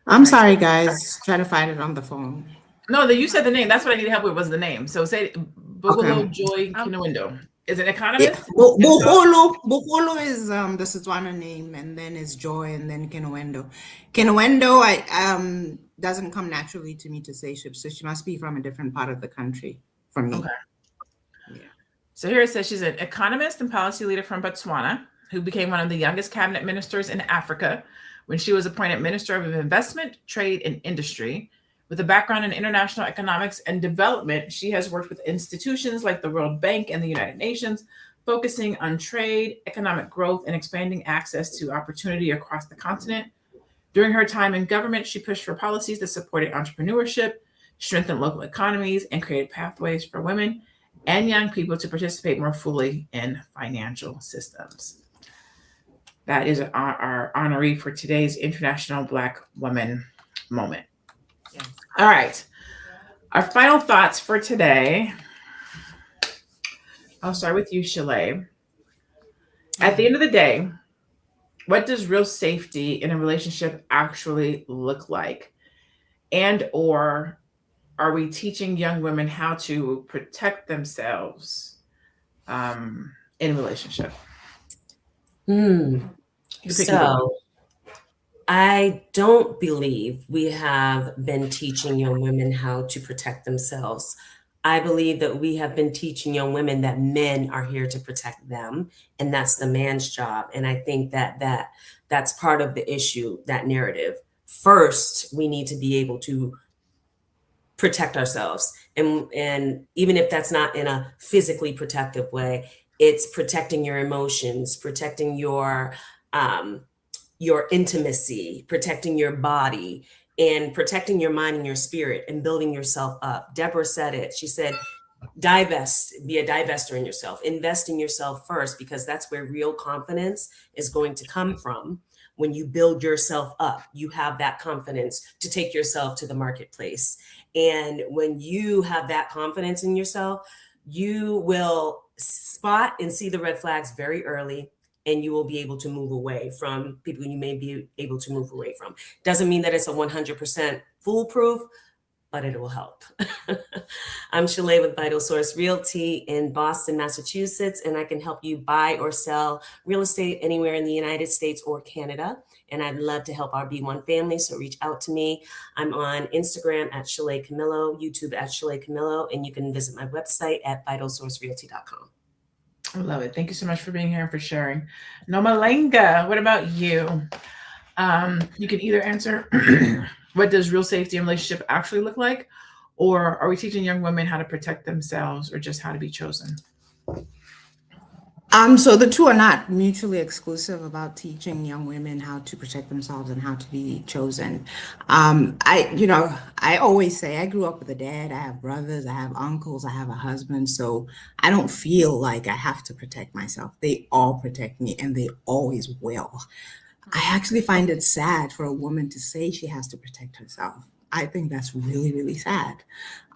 I'm sorry, guys. Try to find it on the phone. No, you said the name. That's what I need help with was the name. So say Bugolo Joy Kinowendo. Is it economist? Bugolo is the Setswana name, and then it's Joy, and then Kinowendo. Kinowendo doesn't come naturally to me to say, so she must be from a different part of the country from me. Okay. Yeah. So here it says she's an economist and policy leader from Botswana who became one of the youngest cabinet ministers in Africa when she was appointed Minister of Investment, Trade, and Industry. With a background in international economics and development, she has worked with institutions like the World Bank and the United Nations, focusing on trade, economic growth, and expanding access to opportunity across the continent. During her time in government, she pushed for policies that supported entrepreneurship, strengthened local economies, and created pathways for women and young people to participate more fully in financial systems. That is our honoree for today's International Black Woman Moment. Yes. All right. Our final thoughts for today. I'll start with you, Shalaye. At the end of the day, what does real safety in a relationship actually look like? And or are we teaching young women how to protect themselves in a relationship? So I don't believe we have been teaching young women how to protect themselves. I believe that we have been teaching young women that men are here to protect them, and that's the man's job. And I think that's part of the issue, that narrative. First, we need to be able to protect ourselves. And even if that's not in a physically protective way, it's protecting your emotions, protecting your intimacy, protecting your body, and protecting your mind and your spirit, and building yourself up. Deborah said it. She said, be a divester in yourself. Invest in yourself first, because that's where real confidence is going to come from. When you build yourself up, you have that confidence to take yourself to the marketplace. And when you have that confidence in yourself, you will spot and see the red flags very early, and you will be able to move away from people you may be able to move away from. Doesn't mean that it's a 100% foolproof, but it will help. I'm Shalaye with Vital Source Realty in Boston, Massachusetts, and I can help you buy or sell real estate anywhere in the United States or Canada. And I'd love to help our B1 family, so reach out to me. I'm on Instagram at Shalaye Camillo, YouTube at Shalaye Camillo, and you can visit my website at vitalsourcerealty.com. I love it. Thank you so much for being here and for sharing. Nomalanga, what about you? You can either answer, what does real safety in relationship actually look like? Or are we teaching young women how to protect themselves, or just how to be chosen? So the two are not mutually exclusive about teaching young women how to protect themselves and how to be chosen. I always say I grew up with a dad. I have brothers, I have uncles, I have a husband. So I don't feel like I have to protect myself. They all protect me and they always will. I actually find it sad for a woman to say she has to protect herself. I think that's really, really sad.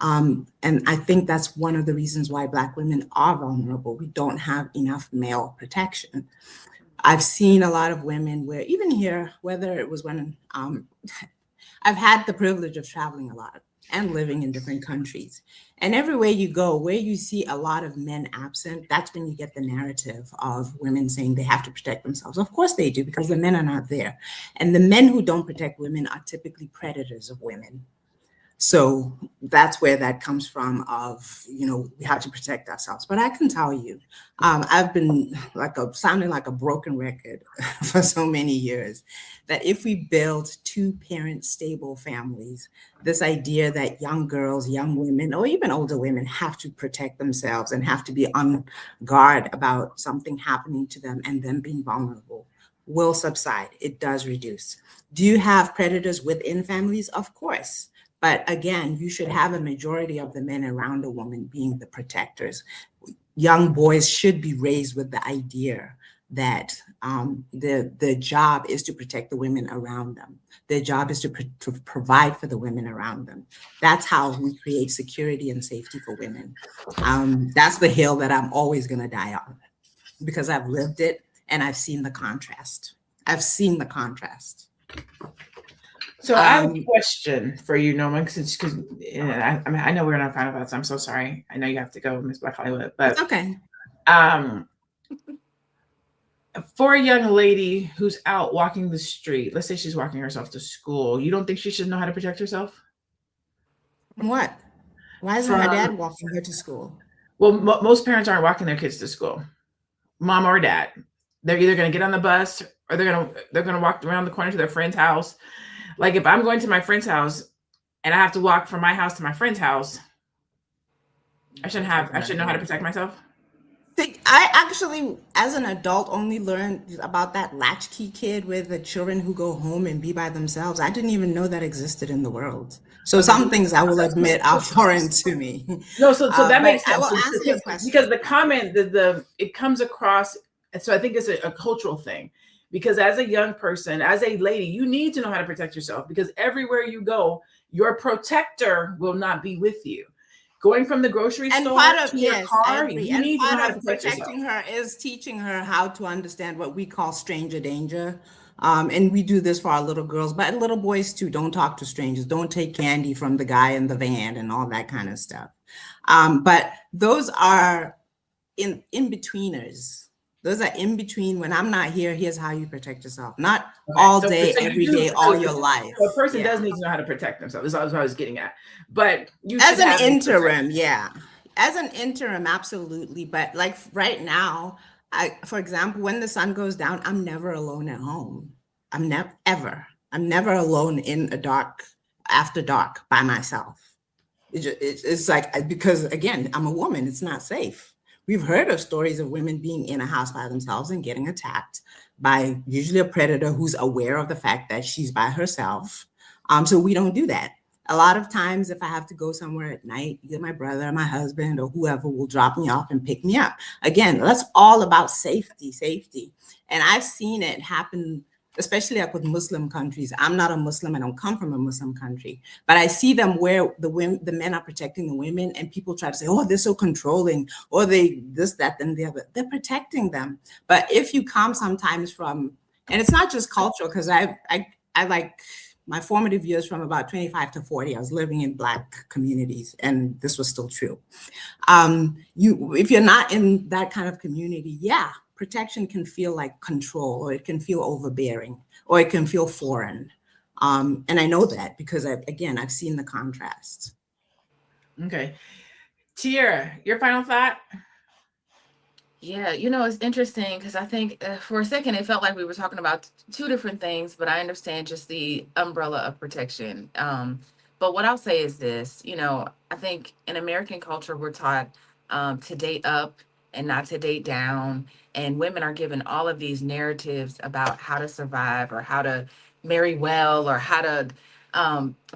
And I think that's one of the reasons why Black women are vulnerable. We don't have enough male protection. I've seen a lot of women where, even here, whether it was when I've had the privilege of traveling a lot and living in different countries. And everywhere you go, where you see a lot of men absent, that's when you get the narrative of women saying they have to protect themselves. Of course they do, because the men are not there. And the men who don't protect women are typically predators of women. So that's where that comes from of, we have to protect ourselves. But I can tell you, I've been sounding like a broken record for so many years, that if we build two-parent stable families, this idea that young girls, young women, or even older women have to protect themselves and have to be on guard about something happening to them and them being vulnerable will subside. It does reduce. Do you have predators within families? Of course. But again, you should have a majority of the men around a woman being the protectors. Young boys should be raised with the idea that the job is to protect the women around them. Their job is to provide for the women around them. That's how we create security and safety for women. That's the hill that I'm always going to die on, because I've lived it and I've seen the contrast. I've seen the contrast. So I have a question for you, Norma, because I know we're not final thoughts. I'm so sorry. I know you have to go, Miss Black Hollywood, but it's okay. For a young lady who's out walking the street, let's say she's walking herself to school, you don't think she should know how to protect herself? What? Why isn't her dad walking her to school? Well, most parents aren't walking their kids to school, mom or dad. They're either going to get on the bus or they're going to walk around the corner to their friend's house. Like if I'm going to my friend's house and I have to walk from my house to my friend's house, I should know how to protect myself. I actually, as an adult, only learned about that latchkey kid with the children who go home and be by themselves. I didn't even know that existed in the world. So some things I will admit are foreign to me. No, so that makes sense. I will answer your question. Because the comment, it comes across, and so I think it's a cultural thing. Because as a young person, as a lady, you need to know how to protect yourself, because everywhere you go, your protector will not be with you. Going from the grocery store to your car, you need to know how to protect protecting her is teaching her how to understand what we call stranger danger. And we do this for our little girls, but little boys too. Don't talk to strangers. Don't take candy from the guy in the van and all that kind of stuff. But those are in-betweeners. Those are in between. When I'm not here, here's how you protect yourself. Not all day, every day, all your life. So a person does need to know how to protect themselves. That's what I was getting at. But you as an interim, as an interim, absolutely. But like right now, for example, when the sun goes down, I'm never alone at home. I'm never alone in after dark by myself. It's like, because again, I'm a woman. It's not safe. We've heard of stories of women being in a house by themselves and getting attacked by usually a predator who's aware of the fact that she's by herself. So we don't do that. A lot of times, if I have to go somewhere at night, either my brother, my husband, or whoever will drop me off and pick me up. Again, that's all about safety. And I've seen it happen, especially like with Muslim countries. I'm not a Muslim. I don't come from a Muslim country, but I see them where the men are protecting the women, and people try to say, oh, they're so controlling, or they this, that, and the other. They're protecting them. But if you come sometimes from, and it's not just cultural, because I like my formative years from about 25 to 40, I was living in Black communities, and this was still true. If you're not in that kind of community, protection can feel like control, or it can feel overbearing, or it can feel foreign. And I know that because I've seen the contrast. Okay. Tiara, your final thought? Yeah, it's interesting because I think for a second it felt like we were talking about two different things, but I understand just the umbrella of protection. But what I'll say is this, I think in American culture, we're taught to date up and not to date down. And women are given all of these narratives about how to survive or how to marry well or how to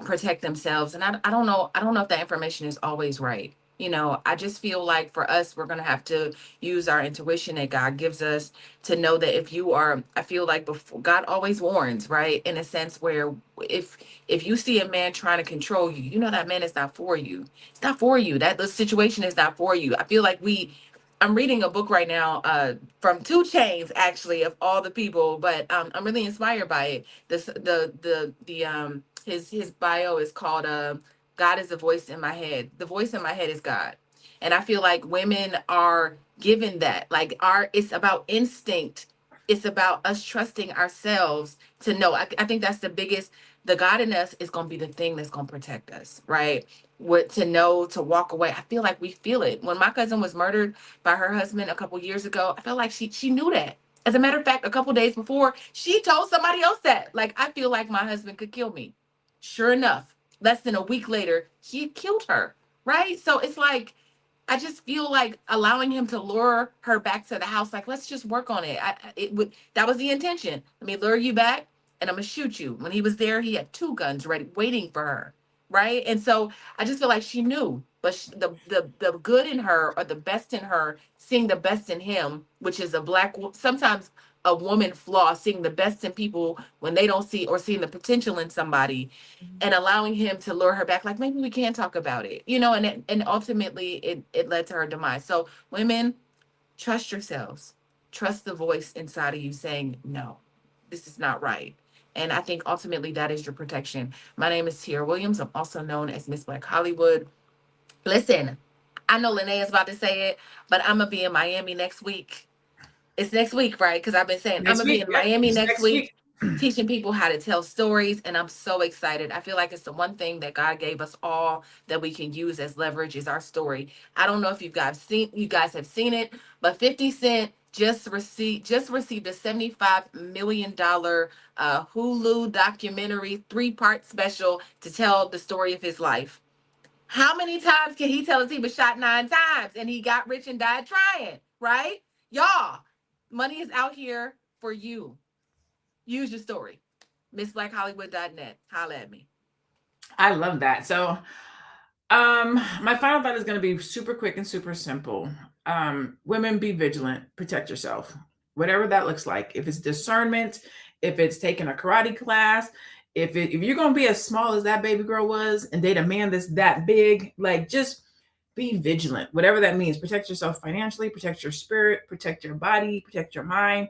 protect themselves. And I don't know. I don't know if that information is always right. You know, I just feel like for us, we're going to have to use our intuition that God gives us to know that if you are, I feel like before, God always warns, right? In a sense where if you see a man trying to control you, you know that man is not for you. It's not for you. That the situation is not for you. I feel like I'm reading a book right now from 2 Chainz, actually, of all the people, but I'm really inspired by it. His bio is called God is the voice in my head. The voice in my head is God. And I feel like women are given that. Like it's about instinct. It's about us trusting ourselves to know. I think that's the God in us is going to be the thing that's going to protect us, right? What to know, to walk away. I feel like we feel it. When my cousin was murdered by her husband a couple years ago, I felt like she knew that. As a matter of fact, a couple days before, she told somebody else that. Like, I feel like my husband could kill me. Sure enough, less than a week later, he killed her, right? So it's like, I just feel like allowing him to lure her back to the house, like, let's just work on it. That was the intention. Let me lure you back and I'm gonna shoot you. When he was there, he had 2 guns ready, waiting for her, right? And so I just feel like she knew, but the good in her or the best in her, seeing the best in him, which is sometimes a woman flaw, seeing the best in people when they don't see or seeing the potential in somebody, and allowing him to lure her back, like maybe we can talk about it, you know, and ultimately it led to her demise. So women, trust yourselves, trust the voice inside of you saying, no, this is not right. And I think ultimately that is your protection. My name is Tiara Williams. I'm also known as Miss Black Hollywood. Listen, I know LaNée is about to say it, but I'm going to be in Miami next week. It's next week, right? Because I've been saying I'm going to be in Miami next week. Teaching people how to tell stories, and I'm so excited. I feel like it's the one thing that God gave us all that we can use as leverage is our story. I don't know if you guys have seen it, but 50 Cent just received a $75 million Hulu documentary 3-part special to tell the story of his life. How many times can he tell us he was shot 9 times and he got rich and died trying, right? Y'all, money is out here for you. Use your story. MissBlackHollywood.net. Holla at me. I love that. So my final thought is going to be super quick and super simple. Women, be vigilant. Protect yourself. Whatever that looks like. If it's discernment, if it's taking a karate class, if you're going to be as small as that baby girl was and date a man that's that big, like, just be vigilant. Whatever that means. Protect yourself financially. Protect your spirit. Protect your body. Protect your mind.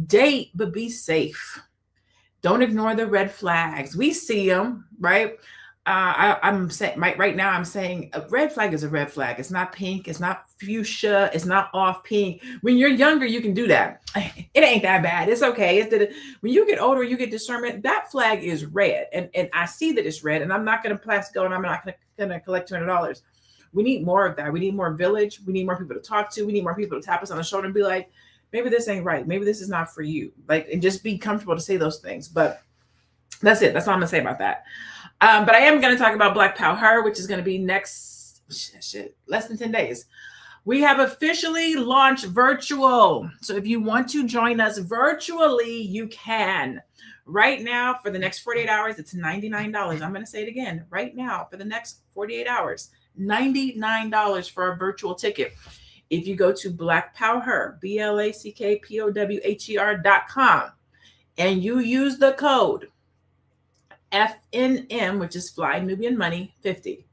Date, but be safe. Don't ignore the red flags. We see them, right? I'm saying right now, I'm saying a red flag is a red flag. It's not pink. It's not fuchsia. It's not off pink. When you're younger, you can do that. It ain't that bad. It's okay. When you get older, you get discernment. That flag is red, and I see that it's red. And I'm not going to plastic go, and I'm not going to collect $200. We need more of that. We need more village. We need more people to talk to. We need more people to tap us on the shoulder and be like, maybe this ain't right. Maybe this is not for you. Like, and just be comfortable to say those things. But that's it. That's all I'm going to say about that. But I am going to talk about Black Power, which is going to be next, less than 10 days. We have officially launched virtual. So if you want to join us virtually, you can. Right now, for the next 48 hours, it's $99. I'm going to say it again. Right now, for the next 48 hours, $99 for a virtual ticket. If you go to BlackPowher, BlackPowher.com, and you use the code FNM, which is Fly Nubian Money 50,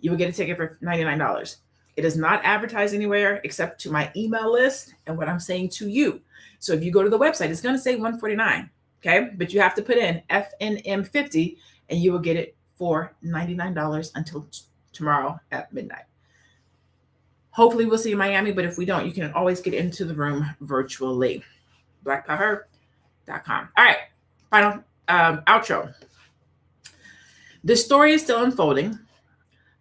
you will get a ticket for $99. It is not advertised anywhere except to my email list and what I'm saying to you. So if you go to the website, it's going to say $149, okay? But you have to put in FNM 50 and you will get it for $99 until tomorrow at midnight. Hopefully we'll see you in Miami, but if we don't, you can always get into the room virtually. BlackPower.com. All right, final outro. The story is still unfolding,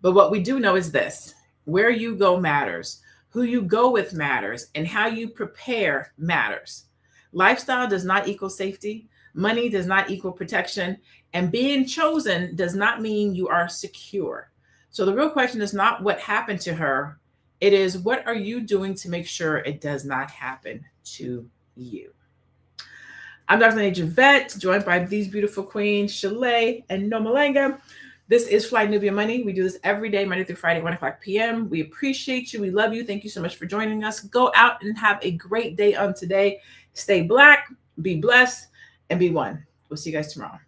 but what we do know is this: where you go matters, who you go with matters, and how you prepare matters. Lifestyle does not equal safety. Money does not equal protection. And being chosen does not mean you are secure. So the real question is not what happened to her. It is, what are you doing to make sure it does not happen to you? I'm Dr. LaNée Javette, joined by these beautiful queens, Shalaye and Nomalanga. This is Fly Nubian Money. We do this every day, Monday through Friday, 1 o'clock p.m. We appreciate you. We love you. Thank you so much for joining us. Go out and have a great day on today. Stay Black, be blessed, and be one. We'll see you guys tomorrow.